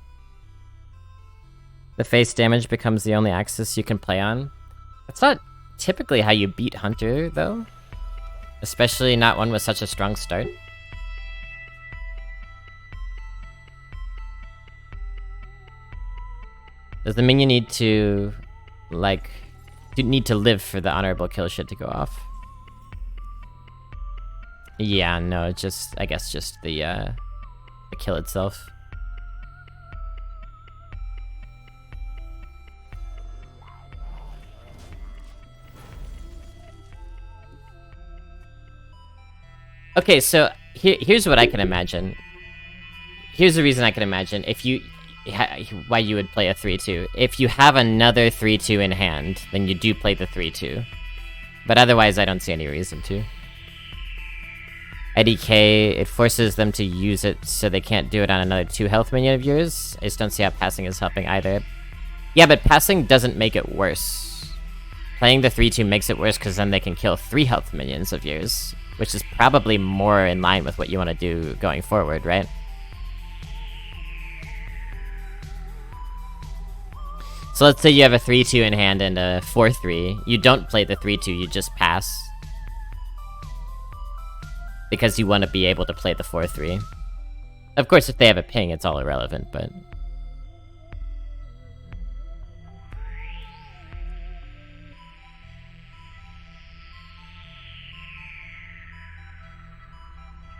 The face damage becomes the only axis you can play on. That's not typically how you beat Hunter, though. Especially not one with such a strong start. Does the minion need to, like, need to live for the honorable kill shit to go off? Yeah, no, just, I guess just the kill itself. Okay, so here's what I can imagine. Here's the reason I can imagine if you why you would play a 3/2. If you have another 3/2 in hand, then you do play the 3/2. But otherwise, I don't see any reason to. IDK, it forces them to use it so they can't do it on another 2 health minion of yours. I just don't see how passing is helping either. Yeah, but passing doesn't make it worse. Playing the 3/2 makes it worse because then they can kill 3 health minions of yours, which is probably more in line with what you want to do going forward, right? So let's say you have a 3/2 in hand and a 4/3. You don't play the 3/2, you just pass. Because you want to be able to play the 4/3. Of course, if they have a ping, it's all irrelevant, but...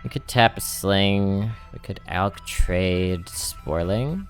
We could tap a Sling. We could Alk trade Sporling.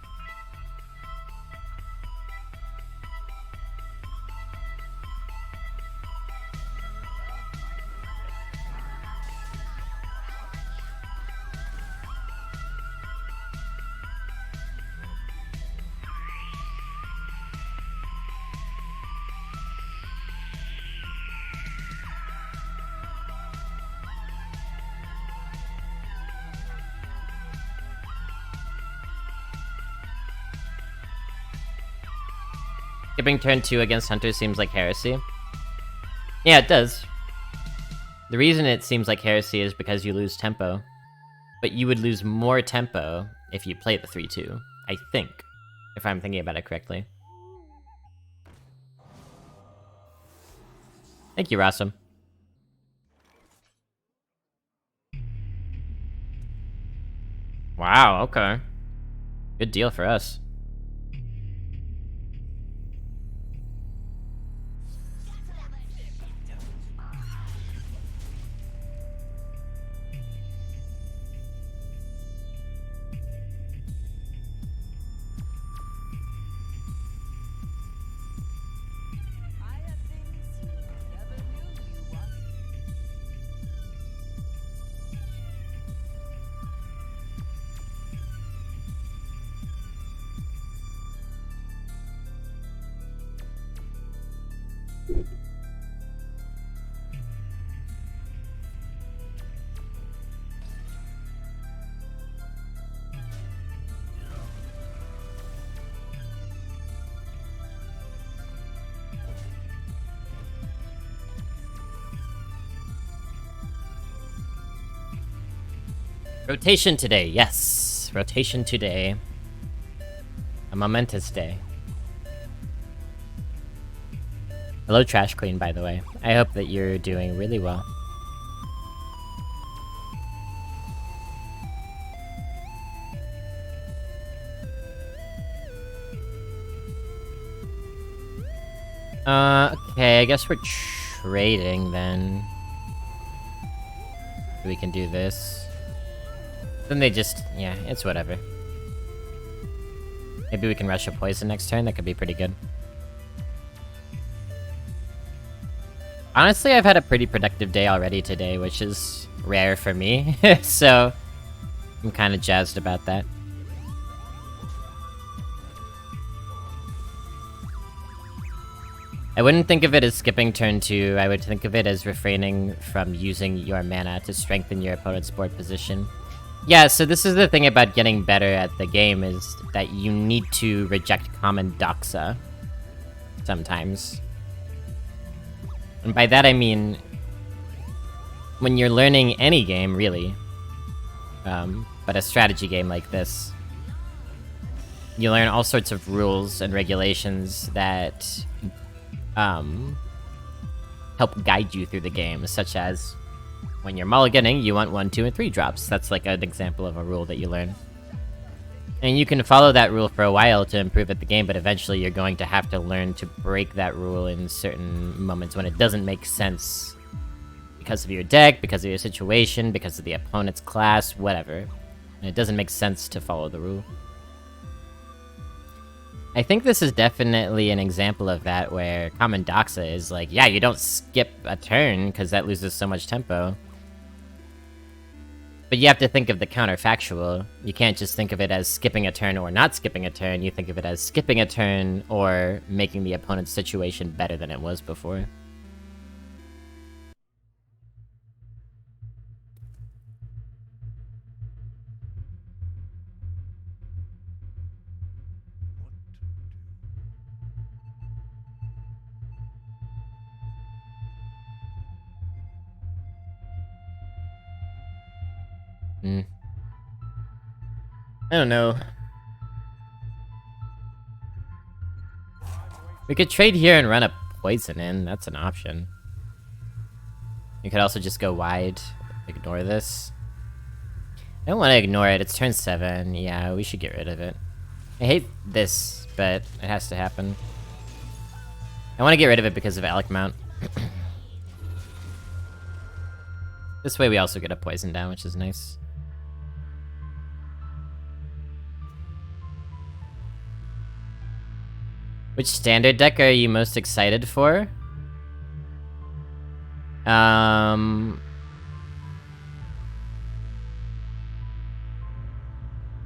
Skipping turn 2 against Hunter seems like heresy. Yeah, it does. The reason it seems like heresy is because you lose tempo. But you would lose more tempo if you play the 3-2, I think. If I'm thinking about it correctly. Thank you, Rassam. Wow, okay. Good deal for us. Rotation today, yes. Rotation today. A momentous day. Hello, Trash Queen, by the way. I hope that you're doing really well. Okay, I guess we're trading then. We can do this. Then they just... yeah, it's whatever. Maybe we can rush a poison next turn, that could be pretty good. Honestly, I've had a pretty productive day already today, which is rare for me, so I'm kind of jazzed about that. I wouldn't think of it as skipping turn 2, I would think of it as refraining from using your mana to strengthen your opponent's board position. Yeah, so this is the thing about getting better at the game, is that you need to reject common doxa sometimes. And by that I mean, when you're learning any game, really, but a strategy game like this, you learn all sorts of rules and regulations that help guide you through the game, such as when you're mulliganing, you want 1, 2, and 3 drops. That's like an example of a rule that you learn. And you can follow that rule for a while to improve at the game, but eventually you're going to have to learn to break that rule in certain moments when it doesn't make sense. Because of your deck, because of your situation, because of the opponent's class, whatever. And it doesn't make sense to follow the rule. I think this is definitely an example of that, where common doxa is like, yeah, you don't skip a turn, because that loses so much tempo. But you have to think of the counterfactual. You can't just think of it as skipping a turn or not skipping a turn. You think of it as skipping a turn or making the opponent's situation better than it was before. I don't know. We could trade here and run a poison in. That's an option. You could also just go wide. Ignore this. I don't want to ignore it. It's turn 7. Yeah, we should get rid of it. I hate this, but it has to happen. I want to get rid of it because of Alec Mount. This way we also get a poison down, which is nice. Which standard deck are you most excited for?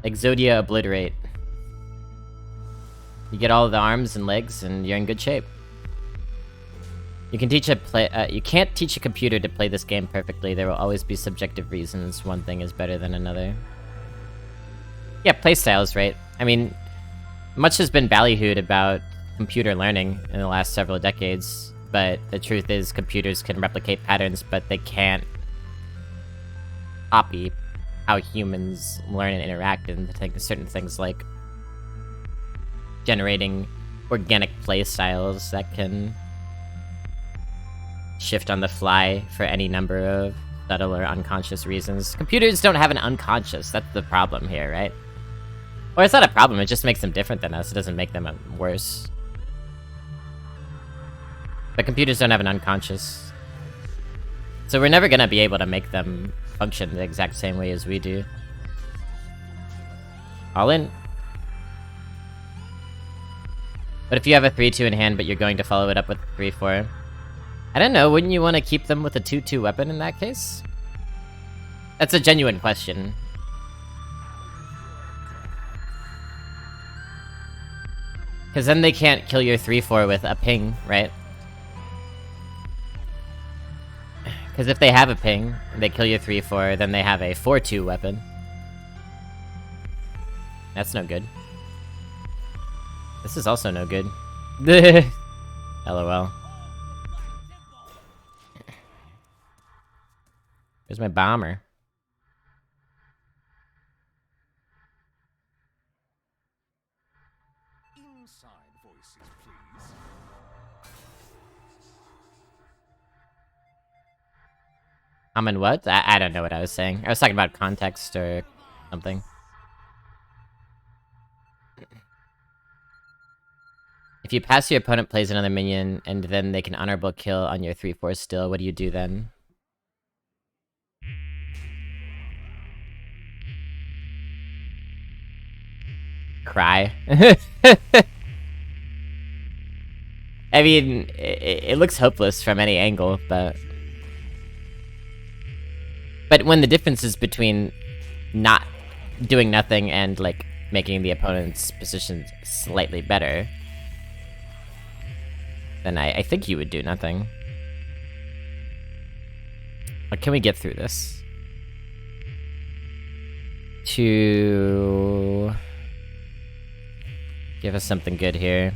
Exodia Obliterate. You get all of the arms and legs, and you're in good shape. You can teach you can't teach a computer to play this game perfectly. There will always be subjective reasons one thing is better than another. Yeah, playstyles, right? I mean, much has been ballyhooed about computer learning in the last several decades, but the truth is computers can replicate patterns, but they can't copy how humans learn and interact, and certain things like generating organic play styles that can shift on the fly for any number of subtle or unconscious reasons. Computers don't have an unconscious, that's the problem here, right? Or it's not a problem, it just makes them different than us, it doesn't make them worse. But computers don't have an unconscious. So we're never gonna be able to make them function the exact same way as we do. All in. But if you have a 3-2 in hand, but you're going to follow it up with a 3-4... I don't know, wouldn't you want to keep them with a 2-2 weapon in that case? That's a genuine question. Because then they can't kill your 3-4 with a ping, right? Because if they have a ping, and they kill your 3-4, then they have a 4-2 weapon. That's no good. This is also no good. LOL. Where's my bomber? Inside voices, please. I'm in what? I don't know what I was saying. I was talking about context or something. If you pass, your opponent plays another minion, and then they can honorable kill on your 3-4 still, what do you do then? Cry. I mean, it looks hopeless from any angle, but... But when the difference is between not doing nothing and, like, making the opponent's position slightly better, then I think you would do nothing. But can we get through this? To... give us something good here.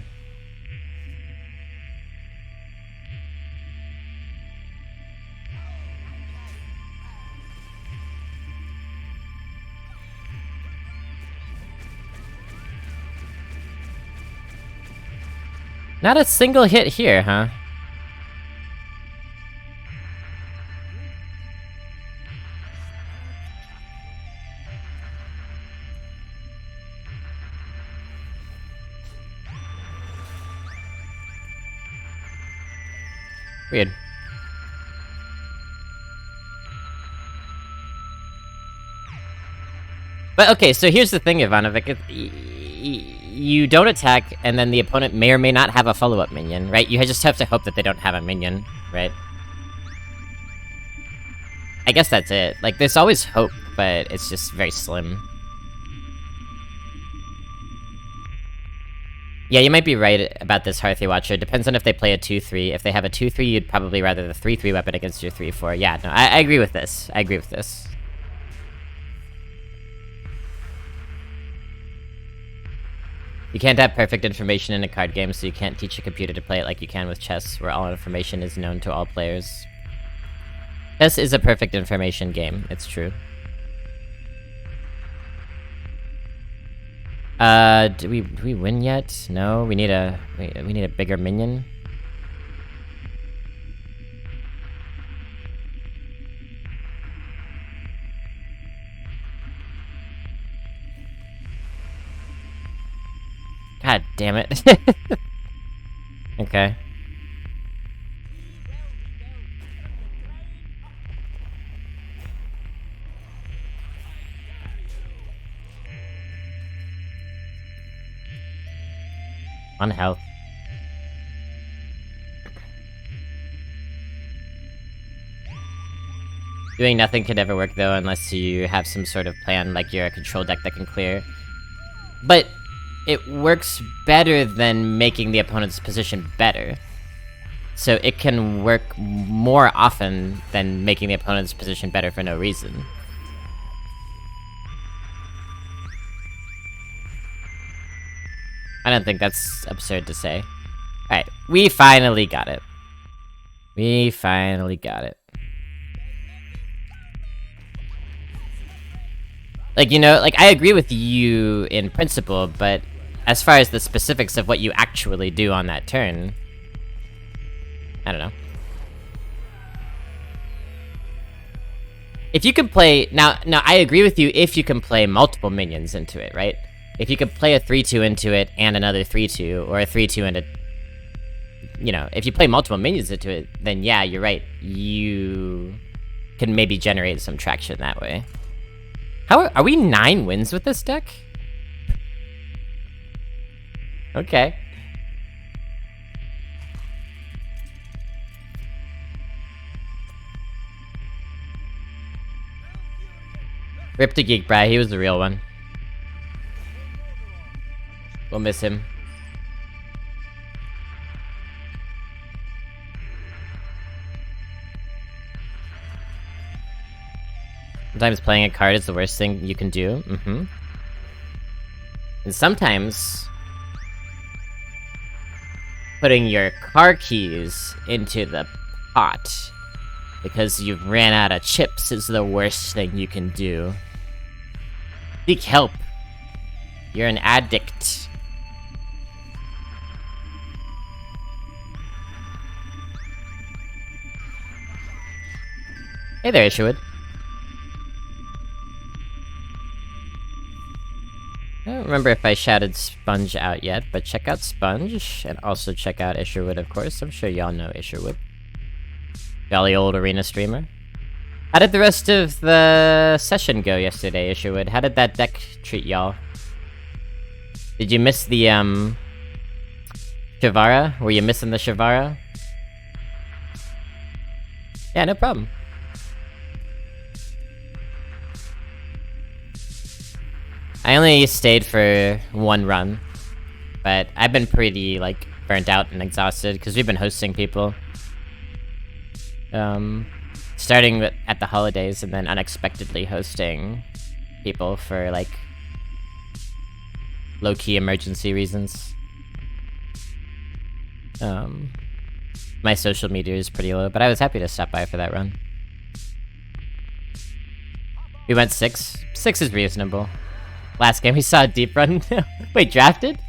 Not a single hit here, huh? Weird. But okay, so here's the thing, Ivanovic. You don't attack, and then the opponent may or may not have a follow-up minion, right? You just have to hope that they don't have a minion, right? I guess that's it. Like, there's always hope, but it's just very slim. Yeah, you might be right about this, Hearthy Watcher. It depends on if they play a 2-3. If they have a 2-3, you'd probably rather the 3-3 weapon against your 3-4. Yeah, no, I agree with this. I agree with this. You can't have perfect information in a card game, so you can't teach a computer to play it like you can with chess, where all information is known to all players. Chess is a perfect information game, it's true. Do we win yet? No, we need a bigger minion. God damn it. Okay. On health. Doing nothing could never work though unless you have some sort of plan, like you're a control deck that can clear. But it works better than making the opponent's position better. So it can work more often than making the opponent's position better for no reason. I don't think that's absurd to say. Alright, we finally got it. We finally got it. Like, you know, like, I agree with you in principle, but as far as the specifics of what you actually do on that turn, I don't know. If you can play... Now, I agree with you if you can play multiple minions into it, right? If you could play a 3-2 into it and another 3-2, or a 3-2 and a... You know, if you play multiple minions into it, then yeah, you're right. You can maybe generate some traction that way. How are we 9 wins with this deck? Okay. Rip to Geek Bry, he was the real one. We'll miss him. Sometimes playing a card is the worst thing you can do. And sometimes putting your car keys into the pot because you've ran out of chips is the worst thing you can do. Seek help. You're an addict. Hey there, Isherwood. I don't remember if I shouted Sponge out yet, but check out Sponge, and also check out Isherwood, of course. I'm sure y'all know Isherwood. Jolly old arena streamer. How did the rest of the session go yesterday, Isherwood? How did that deck treat y'all? Did you miss the, Shavara? Were you missing the Shavara? Yeah, no problem. I only stayed for one run, but I've been pretty, like, burnt out and exhausted, because we've been hosting people. Starting at the holidays, and then unexpectedly hosting people for, like, low-key emergency reasons. My social media is pretty low, but I was happy to stop by for that run. We went 6. 6 is reasonable. Last game we saw a deep run. Wait, drafted?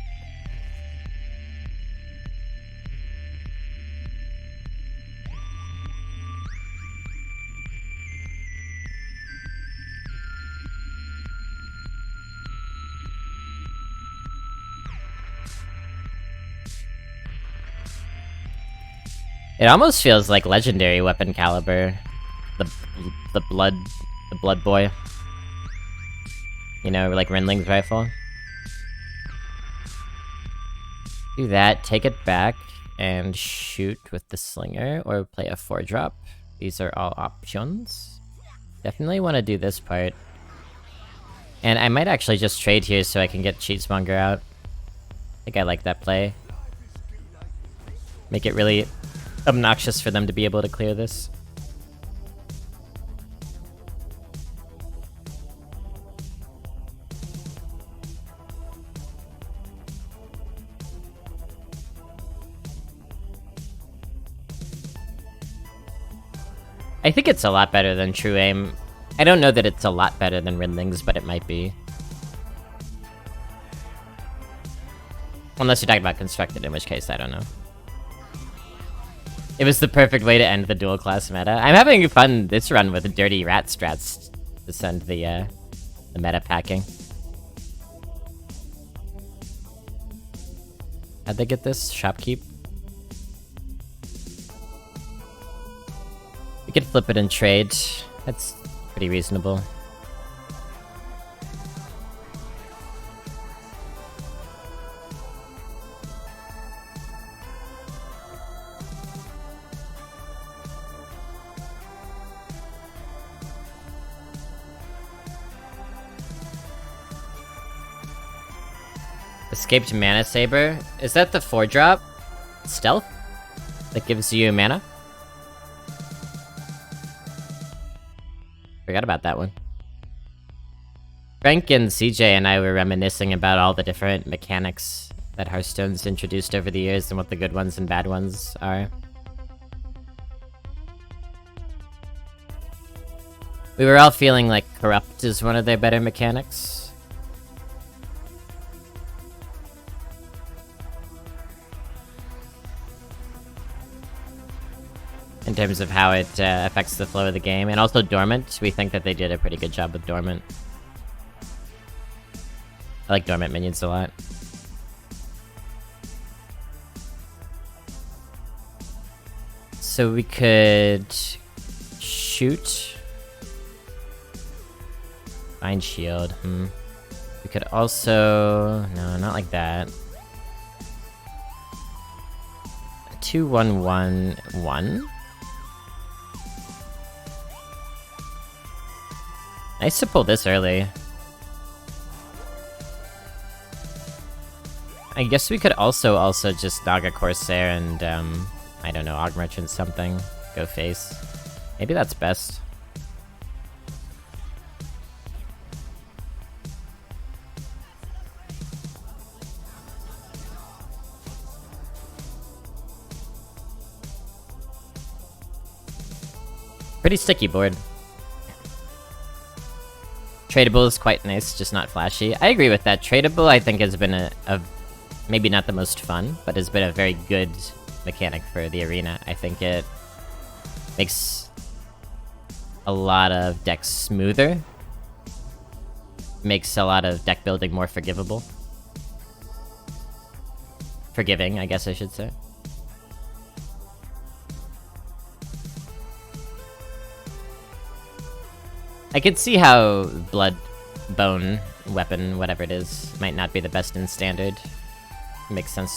It almost feels like legendary weapon caliber. The blood boy. You know, like Renling's rifle. Do that, take it back, and shoot with the slinger, or play a 4-drop. These are all options. Definitely want to do this part. And I might actually just trade here so I can get Cheatsmonger out. I think I like that play. Make it really obnoxious for them to be able to clear this. I think it's a lot better than True Aim. I don't know that it's a lot better than Renling's, but it might be. Unless you're talking about Constructed, in which case, I don't know. It was the perfect way to end the dual class meta. I'm having fun this run with dirty rat strats to send the meta packing. How'd they get this? Shopkeep? We could flip it and trade. That's pretty reasonable. Escaped Mana Saber? Is that the 4-drop? Stealth? That gives you mana? Forgot about that one. Frank and CJ and I were reminiscing about all the different mechanics that Hearthstone's introduced over the years and what the good ones and bad ones are. We were all feeling like Corrupt is one of their better mechanics. In terms of how it affects the flow of the game. And also Dormant, we think that they did a pretty good job with Dormant. I like Dormant minions a lot. So we could shoot. Find shield. We could also... No, not like that. 2-1-1-1. Nice to pull this early. I guess we could also just Naga Corsair and, I don't know, Og Merchant something. Go face. Maybe that's best. Pretty sticky board. Tradable is quite nice, just not flashy. I agree with that. Tradable, I think, has been a maybe not the most fun, but has been a very good mechanic for the arena. I think it makes a lot of decks smoother. Makes a lot of deck building more forgivable. Forgiving, I guess I should say. I could see how Blood Bone weapon, whatever it is, might not be the best in Standard. Makes sense.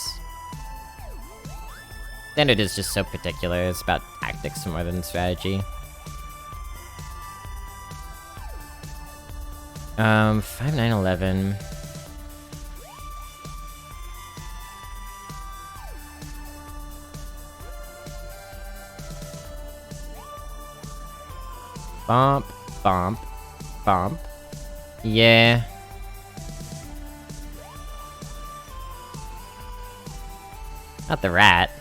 Standard is just so particular, it's about tactics more than strategy. 5-9-11. Bump, bump, bump. Yeah. Not the rat.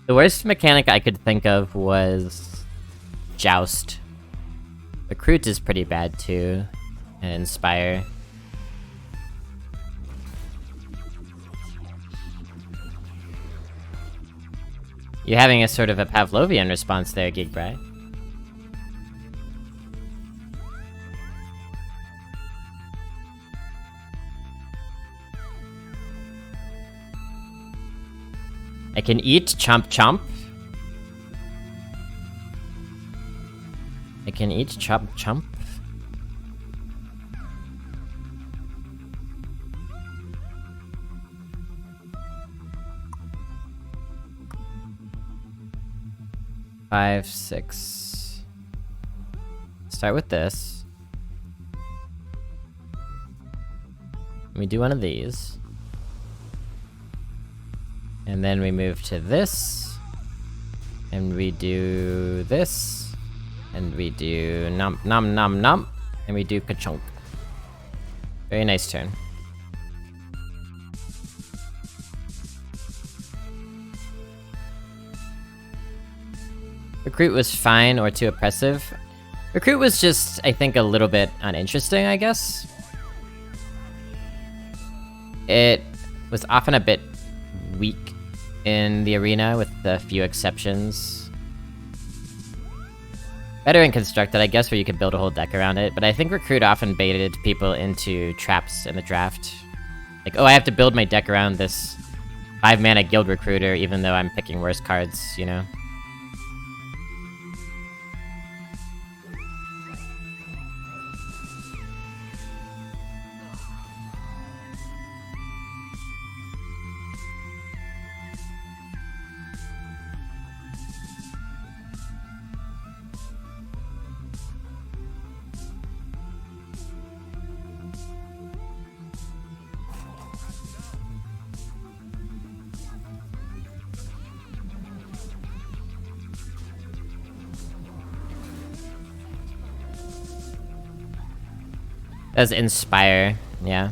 The worst mechanic I could think of was Joust. Recruit is pretty bad too, and Inspire. You're having a sort of a Pavlovian response there, Gigbry. I can eat chomp chomp. I can eat chomp chomp. Five, six. Start with this. We do one of these. And then we move to this. And we do this. And we do nom nom nom nom. And we do ka-chunk. Very nice turn. Recruit was fine or too oppressive. Recruit was just, I think, a little bit uninteresting, I guess. It was often a bit weak in the arena, with a few exceptions. Better in Constructed, I guess, where you could build a whole deck around it, but I think Recruit often baited people into traps in the draft. Like, oh, I have to build my deck around this 5-mana Guild Recruiter, even though I'm picking worse cards, you know? That's Inspire, yeah.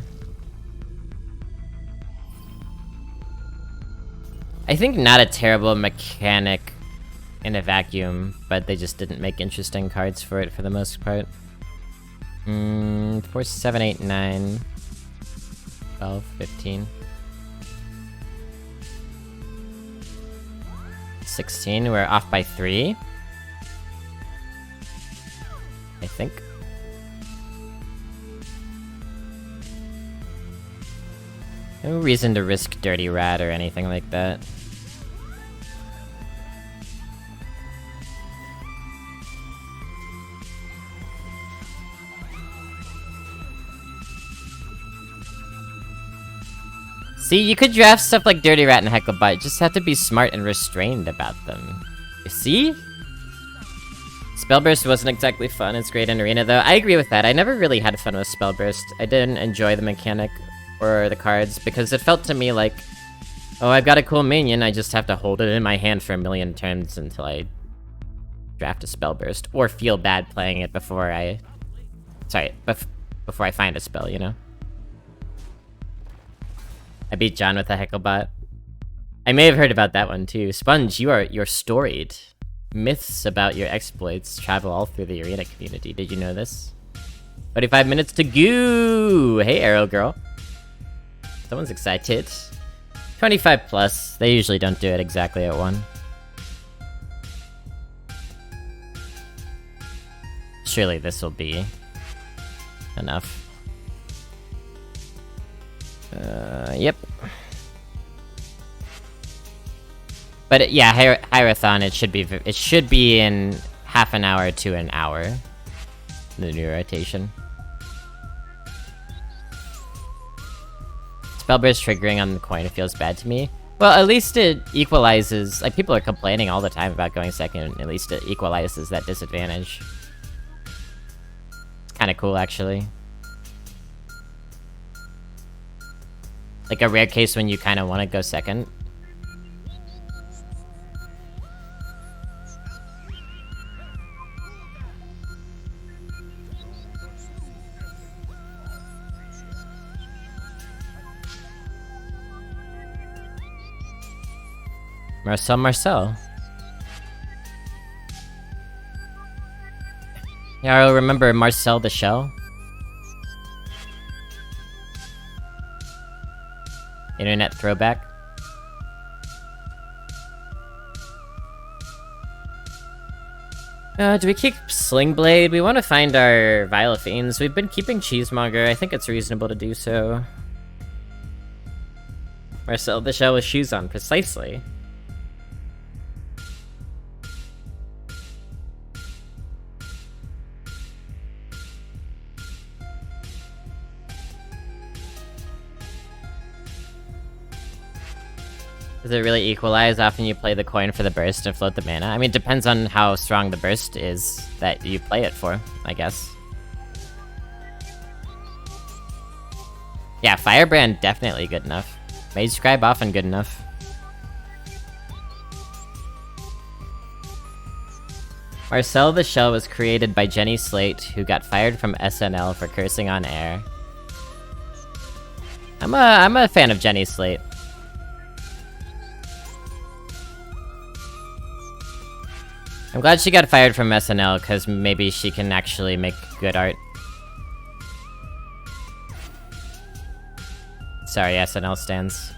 I think not a terrible mechanic in a vacuum, but they just didn't make interesting cards for it for the most part. 4, 7, 8, 9, 12, 15. 16, we're off by 3. I think. No reason to risk Dirty Rat or anything like that. See, you could draft stuff like Dirty Rat and Hecklebot, just have to be smart and restrained about them. You see? Spellburst wasn't exactly fun, it's great in Arena though. I agree with that, I never really had fun with Spellburst. I didn't enjoy the mechanic or the cards, because it felt to me like, oh, I've got a cool minion, I just have to hold it in my hand for a million turns until I draft a Spellburst, or feel bad playing it before I... Sorry, before I find a spell, you know? I beat John with a Hecklebot. I may have heard about that one too. Sponge, you're storied. Myths about your exploits travel all through the Arena community. Did you know this? 45 minutes to go! Hey, Arrow Girl. Someone's excited. 25 plus. They usually don't do it exactly at 1. Surely this will be enough. Yep. But yeah, Hyrathon, it should be in half an hour to an hour. The new rotation. Spellburst triggering on the coin, it feels bad to me. Well, at least it equalizes, like people are complaining all the time about going second, at least it equalizes that disadvantage. It's kinda cool actually. Like a rare case when you kinda wanna go second. Marcel. Yeah, I remember Marcel the Shell. Internet throwback. Do we keep Slingblade? We want to find our Vial of Fiends. We've been keeping Cheesemonger. I think it's reasonable to do so. Marcel the Shell with shoes on, precisely. Does it really equalize? Often you play the coin for the burst and float the mana? I mean, it depends on how strong the burst is that you play it for, I guess. Yeah, Firebrand definitely good enough. Mage Scribe often good enough. Marcel the Shell was created by Jenny Slate, who got fired from SNL for cursing on air. I'm a fan of Jenny Slate. I'm glad she got fired from SNL, because maybe she can actually make good art. Sorry, SNL stands.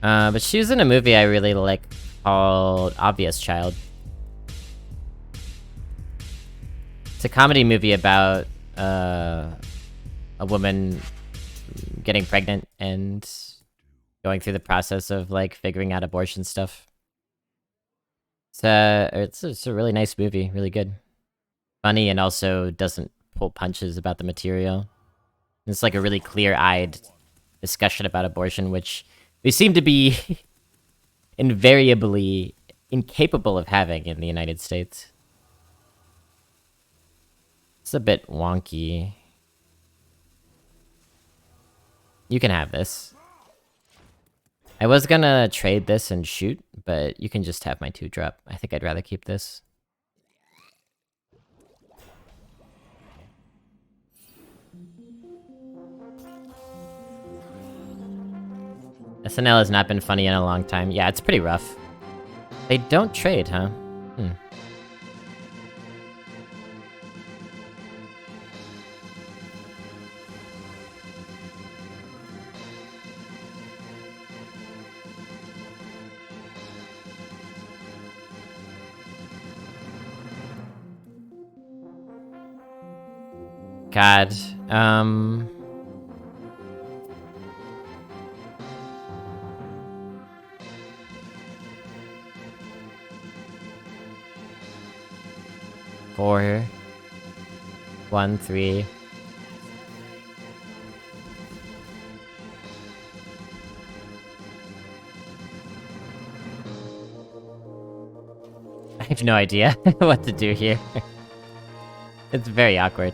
But she was in a movie I really like called Obvious Child. It's a comedy movie about a woman getting pregnant and going through the process of like figuring out abortion stuff. It's a really nice movie, really good. Funny and also doesn't pull punches about the material. It's like a really clear-eyed discussion about abortion, which we seem to be invariably incapable of having in the United States. It's a bit wonky. You can have this. I was gonna trade this and shoot, but you can just have my 2-drop. I think I'd rather keep this. SNL has not been funny in a long time. Yeah, it's pretty rough. They don't trade, huh? Hmm. God, Four, 1, 3. I have no idea what to do here. It's very awkward.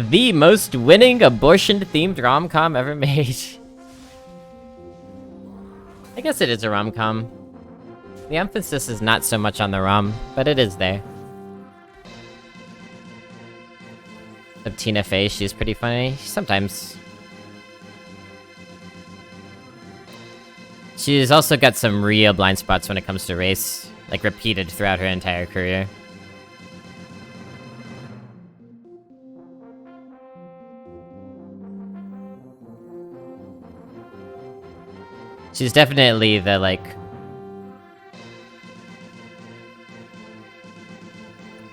The most winning abortion-themed rom-com ever made. I guess it is a rom-com. The emphasis is not so much on the rom, but it is there. Of Tina Fey, she's pretty funny. Sometimes. She's also got some real blind spots when it comes to race, like repeated throughout her entire career. She's definitely the, like...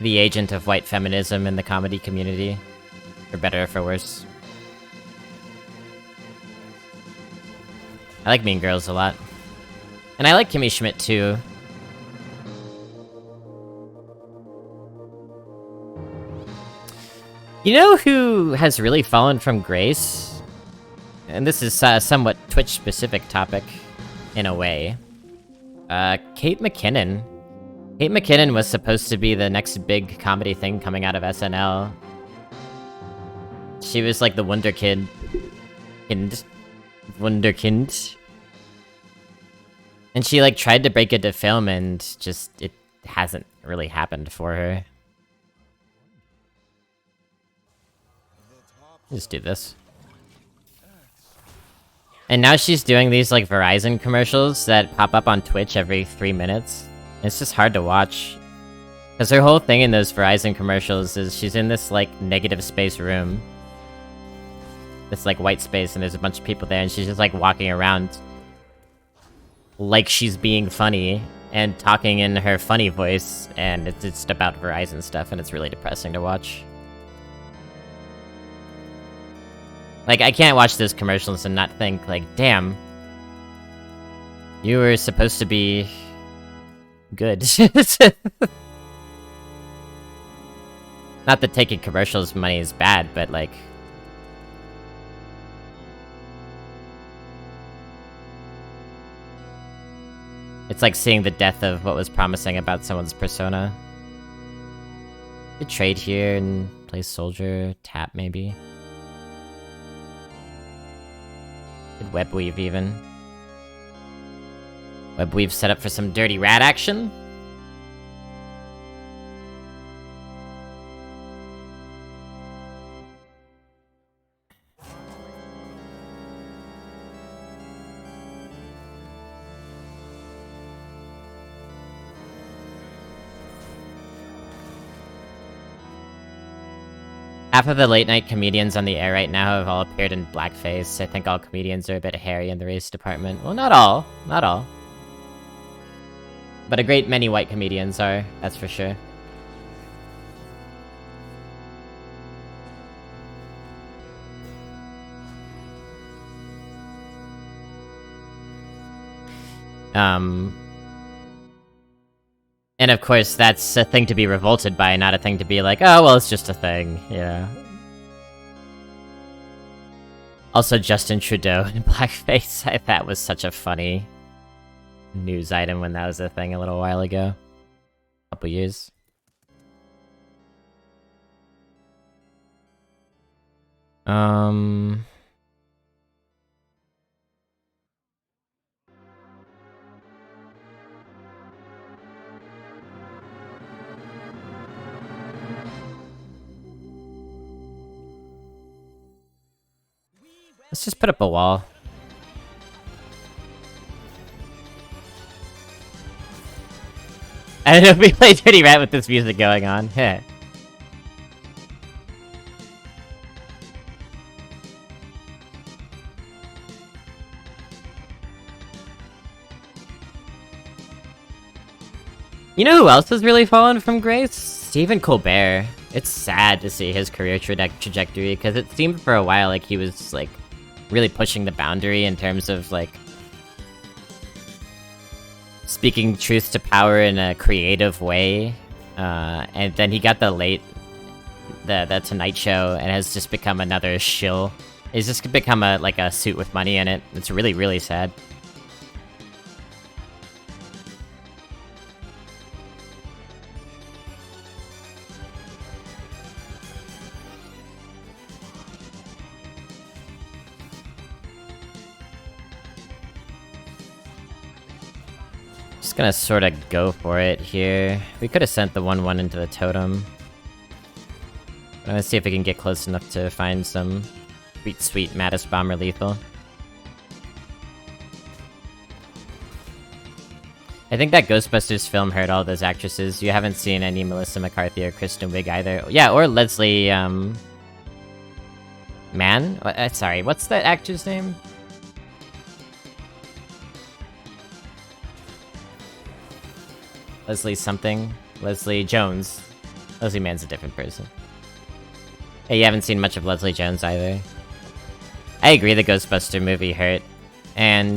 the agent of white feminism in the comedy community. For better or for worse. I like Mean Girls a lot. And I like Kimmy Schmidt too. You know who has really fallen from grace? And this is a somewhat Twitch-specific topic, in a way. Kate McKinnon. Kate McKinnon was supposed to be the next big comedy thing coming out of SNL. She was like the Wunderkind. Wunderkind. And she like tried to break into film and just, it hasn't really happened for her. Just do this. And now she's doing these like Verizon commercials that pop up on Twitch every 3 minutes. It's just hard to watch. Because her whole thing in those Verizon commercials is she's in this like negative space room. This like white space, and there's a bunch of people there, and she's just like walking around like she's being funny and talking in her funny voice, and it's just about Verizon stuff, and it's really depressing to watch. Like, I can't watch those commercials and not think, like, damn. You were supposed to be... good. Not that taking commercials money is bad, but, like... it's like seeing the death of what was promising about someone's persona. Could trade here and play soldier, tap maybe. Could web weave even. Web weave set up for some dirty rat action. Half of the late-night comedians on the air right now have all appeared in blackface. I think all comedians are a bit hairy in the race department. Well, not all. Not all. But a great many white comedians are, that's for sure. And of course, that's a thing to be revolted by, not a thing to be like, oh, well, it's just a thing, you know? Also, Justin Trudeau in blackface, that was such a funny news item when that was a thing a little while ago. Couple years. Let's just put up a wall. I don't know if we play Dirty Rat with this music going on. Heh. You know who else has really fallen from grace? Stephen Colbert. It's sad to see his career trajectory, because it seemed for a while like he was, like, really pushing the boundary in terms of, like, speaking truth to power in a creative way. And then he got the Tonight Show, and has just become another shill. He's just become a suit with money in it. It's really, really sad. Just gonna sort of go for it here. We could have sent the 1-1 into the totem. I'm gonna see if we can get close enough to find some sweet Mattis Bomber lethal. I think that Ghostbusters film hurt all those actresses. You haven't seen any Melissa McCarthy or Kristen Wiig either. Yeah, or Leslie, Mann? Sorry, what's that actor's name? Leslie something? Leslie Jones. Leslie Mann's a different person. Hey, you haven't seen much of Leslie Jones either. I agree the Ghostbuster movie hurt. And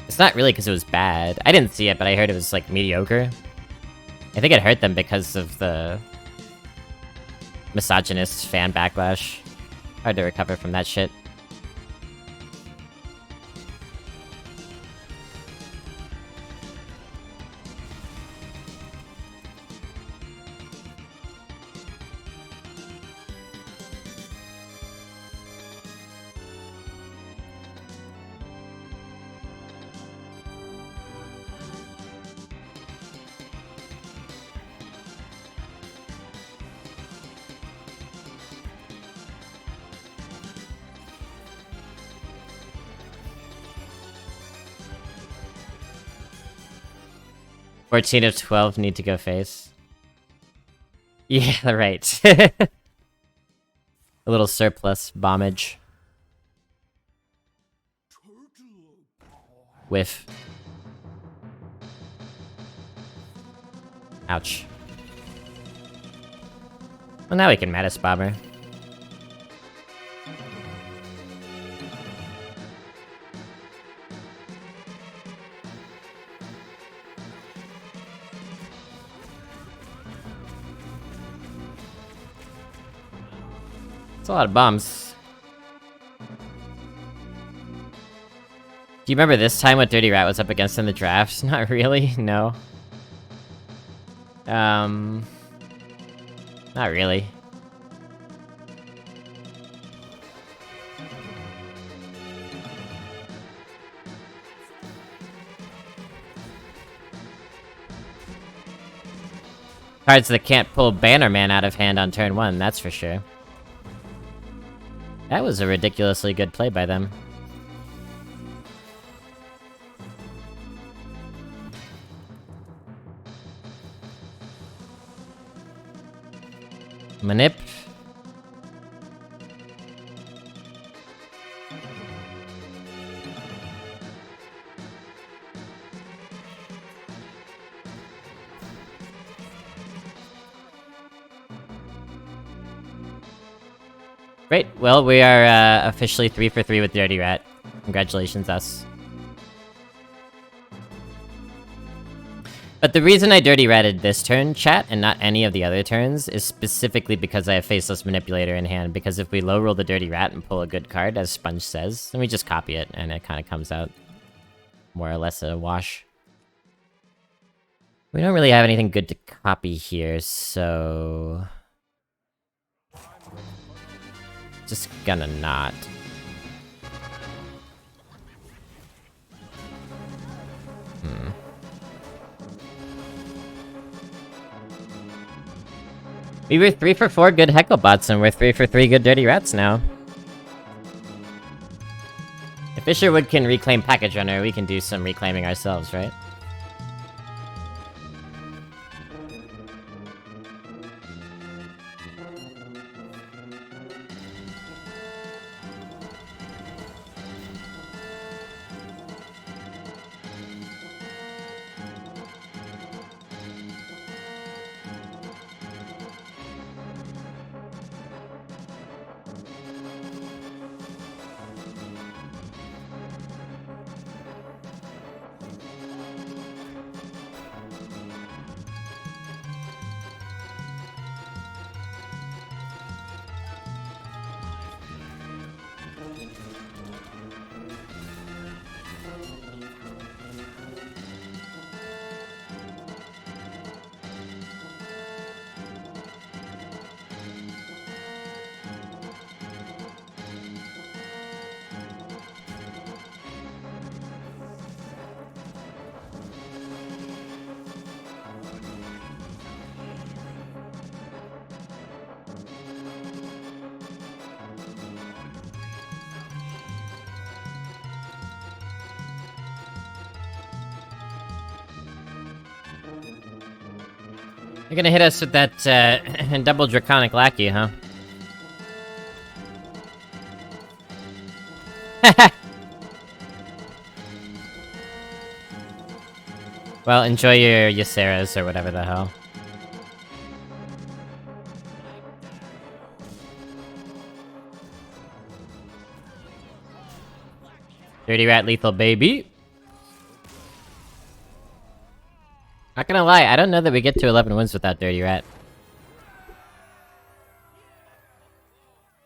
it's not really because it was bad. I didn't see it, but I heard it was, like, mediocre. I think it hurt them because of the misogynist fan backlash. Hard to recover from that shit. "14 of 12 need to go face." Yeah, right. A little surplus bombage. Whiff. Ouch. Well, now we can Mattis Bomber. It's a lot of bombs. Do you remember this time what Dirty Rat was up against in the draft? Not really, no. Not really. Cards that can't pull Bannerman out of hand on turn 1, that's for sure. That was a ridiculously good play by them. Manip. Great. Well, we are officially 3 for 3 with Dirty Rat. Congratulations, us. But the reason I Dirty Ratted this turn, chat, and not any of the other turns, is specifically because I have Faceless Manipulator in hand, because if we low roll the Dirty Rat and pull a good card, as Sponge says, then we just copy it, and it kind of comes out more or less a wash. We don't really have anything good to copy here, so... just gonna not. We were 3 for 4 good Hecklebots, and we're 3 for 3 good Dirty Rats now. If Fisherwood can reclaim Package Runner, we can do some reclaiming ourselves, right? You're gonna hit us with that, double Draconic Lackey, huh? Well, enjoy your Ysera's or whatever the hell. Dirty Rat Lethal Baby. Not gonna lie, I don't know that we get to 11 wins without Dirty Rat.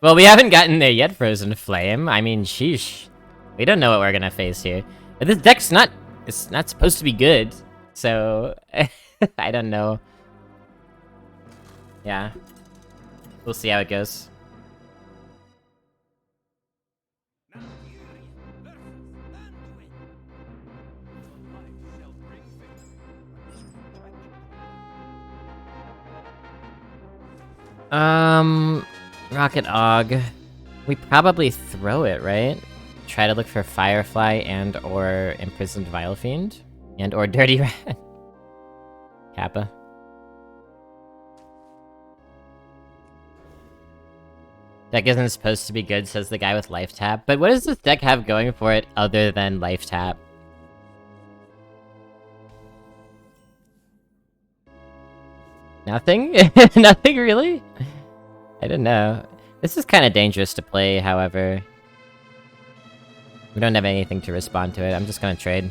Well, we haven't gotten there yet, Frozen Flame. I mean, sheesh. We don't know what we're gonna face here. But this deck's not... It's not supposed to be good. So... I don't know. Yeah. We'll see how it goes. Rocket Og. We probably throw it, right? Try to look for Firefly and or Imprisoned Vilefiend. And or Dirty Rat. Kappa. Deck isn't supposed to be good, says the guy with Life Tap. But what does this deck have going for it other than Life Tap? Nothing? Nothing really? I don't know. This is kind of dangerous to play, however. We don't have anything to respond to it. I'm just gonna trade.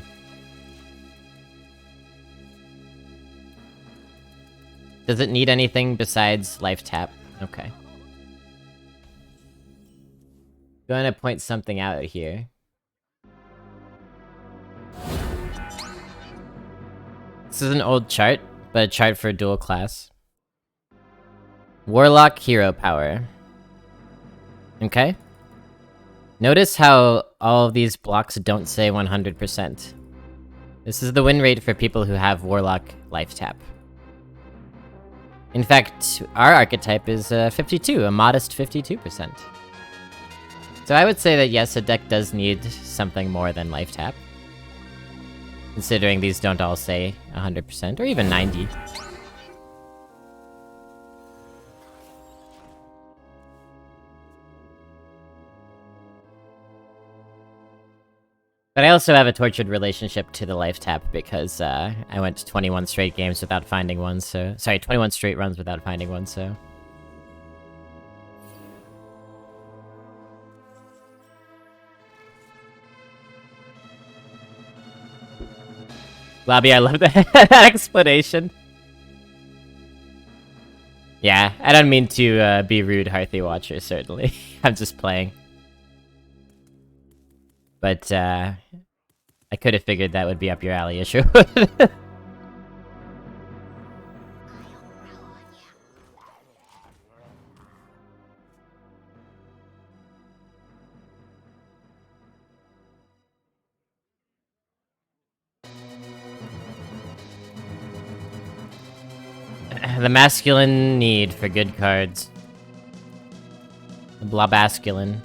Does it need anything besides Life Tap? Okay. Going to point something out here. This is an old chart, but a chart for dual class. Warlock hero power. Okay. Notice how all of these blocks don't say 100%. This is the win rate for people who have Warlock Life Tap. In fact, our archetype is 52, a modest 52%. So I would say that yes, a deck does need something more than Life Tap. Considering these don't all say 100%, or even 90. But I also have a tortured relationship to the Life Tap because I went 21 straight games without finding one, so... Sorry, 21 straight runs without finding one, so... Lobby, I love that explanation. Yeah, I don't mean to be rude, Hearthy Watcher, certainly. I'm just playing. But, I could have figured that would be up your alley, issue. The masculine need for good cards. The blobasculine.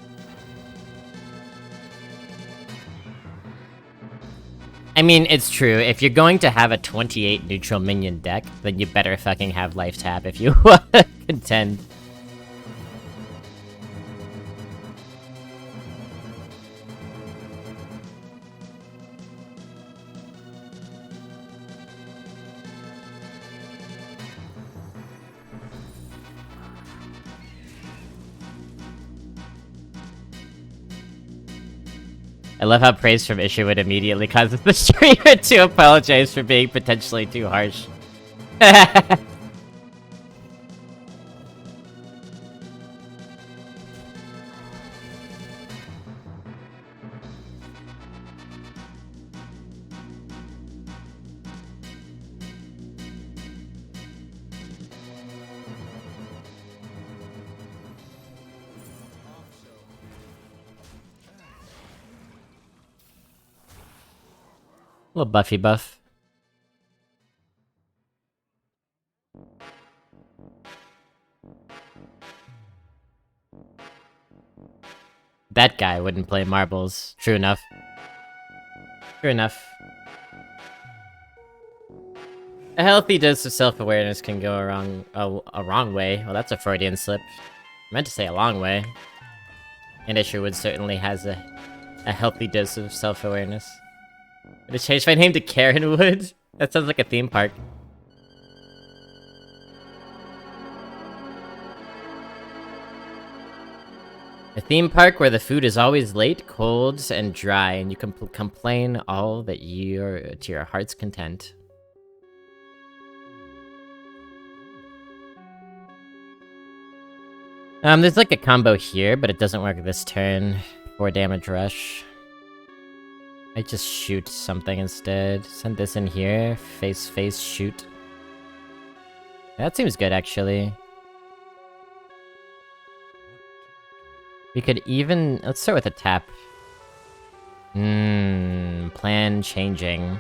I mean, it's true. If you're going to have a 28 neutral minion deck, then you better fucking have life tap if you want to contend. I love how praise from Isherwood immediately causes the streamer to apologize for being potentially too harsh. Little Buffy buff. That guy wouldn't play marbles. True enough. True enough. A healthy dose of self-awareness can go a wrong way. Well, that's a Freudian slip. I meant to say a long way. And Isherwood certainly has a healthy dose of self-awareness. I'm gonna change my name to Karenwood? That sounds like a theme park. A theme park where the food is always late, cold, and dry, and you can complain all that you're to your heart's content. There's like a combo here, but it doesn't work this turn. 4 damage rush. I just shoot something instead. Send this in here. Face, shoot. That seems good, actually. We could even... Let's start with a tap. Plan changing.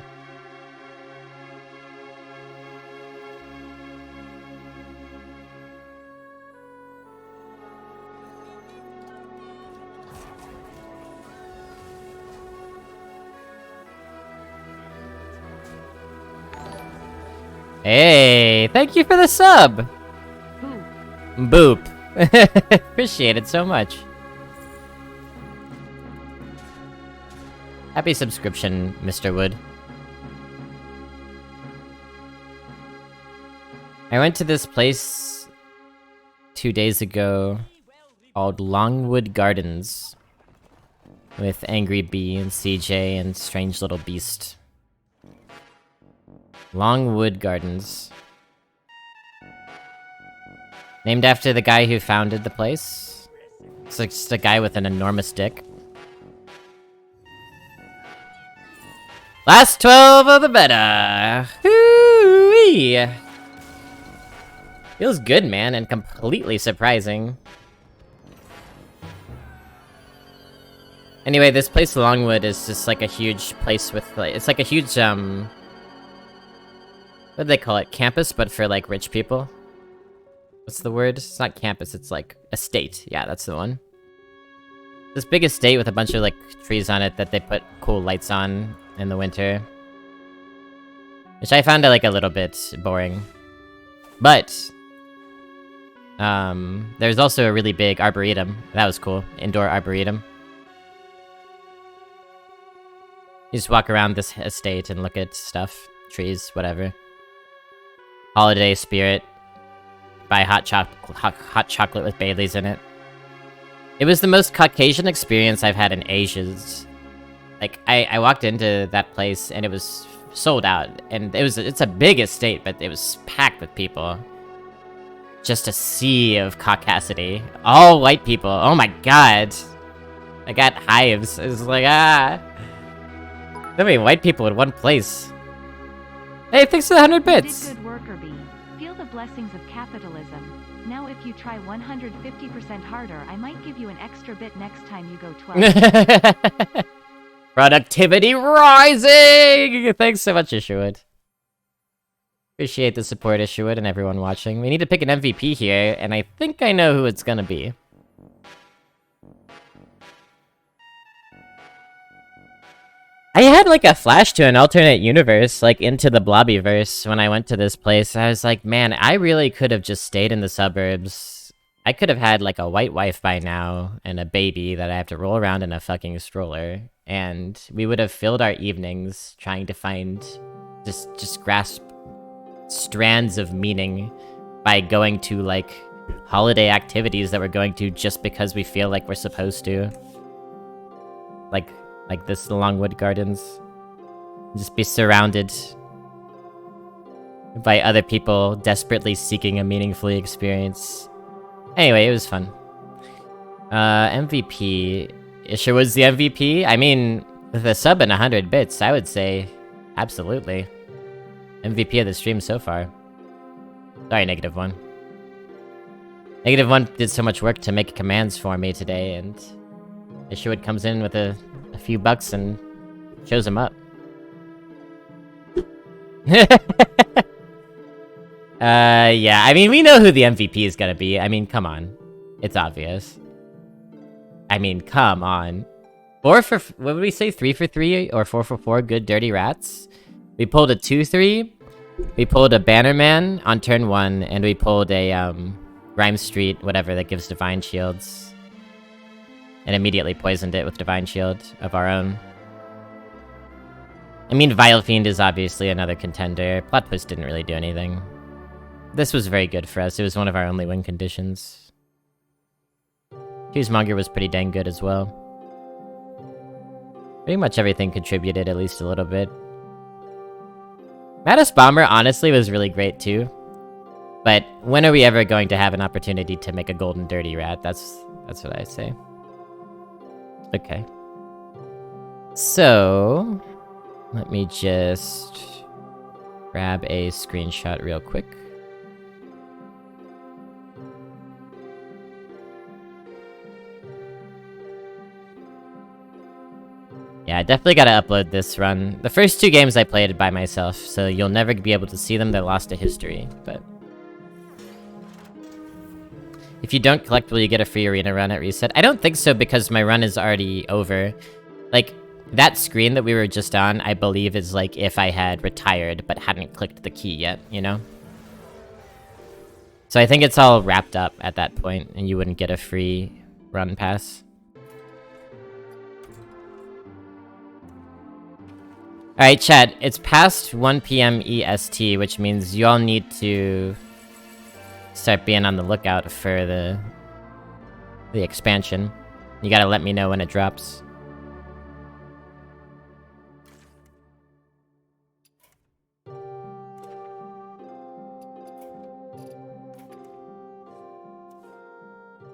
Hey, thank you for the sub! Boop. Appreciate it so much. Happy subscription, Mr. Wood. I went to this place 2 days ago called Longwood Gardens with Angry Bee and CJ and Strange Little Beast. Longwood Gardens. Named after the guy who founded the place. It's like just a guy with an enormous dick. Last 12 of the beta! Hoo-wee! Feels good, man, and completely surprising. Anyway, this place Longwood is just like a huge place with like... It's like a huge, what do they call it? Campus, but for, like, rich people? What's the word? It's not campus, it's, like, estate. Yeah, that's the one. This big estate with a bunch of, like, trees on it that they put cool lights on in the winter. Which I found, like, a little bit boring. But... there's also a really big arboretum. That was cool. Indoor arboretum. You just walk around this estate and look at stuff. Trees, whatever. Holiday spirit. Buy hot chocolate with Baileys in it. It was the most Caucasian experience I've had in ages. Like, I walked into that place and it was sold out. And it's a big estate, but it was packed with people. Just a sea of caucasity. All white people. Oh my god. I got hives. It was like, so many white people in one place. Hey, thanks for the 100 bits! You did good work, Bee. Feel the blessings of capitalism. Now if you try 150% harder, I might give you an extra bit next time you go 12. Productivity rising! Thanks so much, Isherwood. Appreciate the support, Isherwood, and everyone watching. We need to pick an MVP here, and I think I know who it's gonna be. I had like a flash to an alternate universe, like into the Blobbyverse when I went to this place. I was like, man, I really could have just stayed in the suburbs. I could have had like a white wife by now and a baby that I have to roll around in a fucking stroller. And we would have filled our evenings trying to find, just grasp strands of meaning by going to like holiday activities that we're going to just because we feel like we're supposed to. Like this Longwood Gardens. Just be surrounded by other people desperately seeking a meaningful experience. Anyway, it was fun. MVP. Isher was the MVP? I mean, with a sub and 100 bits, I would say absolutely. MVP of the stream so far. Sorry, -1. -1 did so much work to make commands for me today, and Isherwood comes in with a few bucks and shows him up. Yeah, I mean, we know who the MVP is gonna be. I mean, come on. It's obvious. I mean, come on. 4 for... what would we say? 3 for 3 or 4 for 4 good dirty rats? We pulled a 2-3. We pulled a Bannerman on turn 1, and we pulled a, Rhyme Street, whatever, that gives Divine Shields. And immediately poisoned it with Divine Shield of our own. I mean, Vile Fiend is obviously another contender. Plot Twist didn't really do anything. This was very good for us. It was one of our only win conditions. Cheesemonger was pretty dang good as well. Pretty much everything contributed at least a little bit. Mattis Bomber honestly was really great too. But when are we ever going to have an opportunity to make a golden dirty rat? That's what I say. Okay. So, let me just grab a screenshot real quick. Yeah, I definitely gotta upload this run. The first 2 games I played by myself, so you'll never be able to see them. They're lost to history, but... if you don't collect, will you get a free arena run at reset? I don't think so, because my run is already over. Like, that screen that we were just on, I believe is like if I had retired but hadn't clicked the key yet, you know? So I think it's all wrapped up at that point, and you wouldn't get a free run pass. Alright, chat, it's past 1 PM EST, which means you all need to start being on the lookout for the expansion. You gotta let me know when it drops.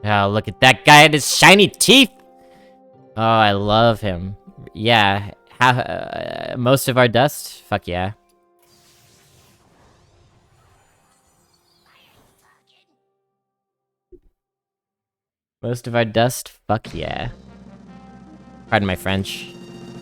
Oh, look at that guy and his shiny teeth! Oh, I love him. Yeah, most of our dust? Fuck yeah. Most of our dust? Fuck yeah. Pardon my French.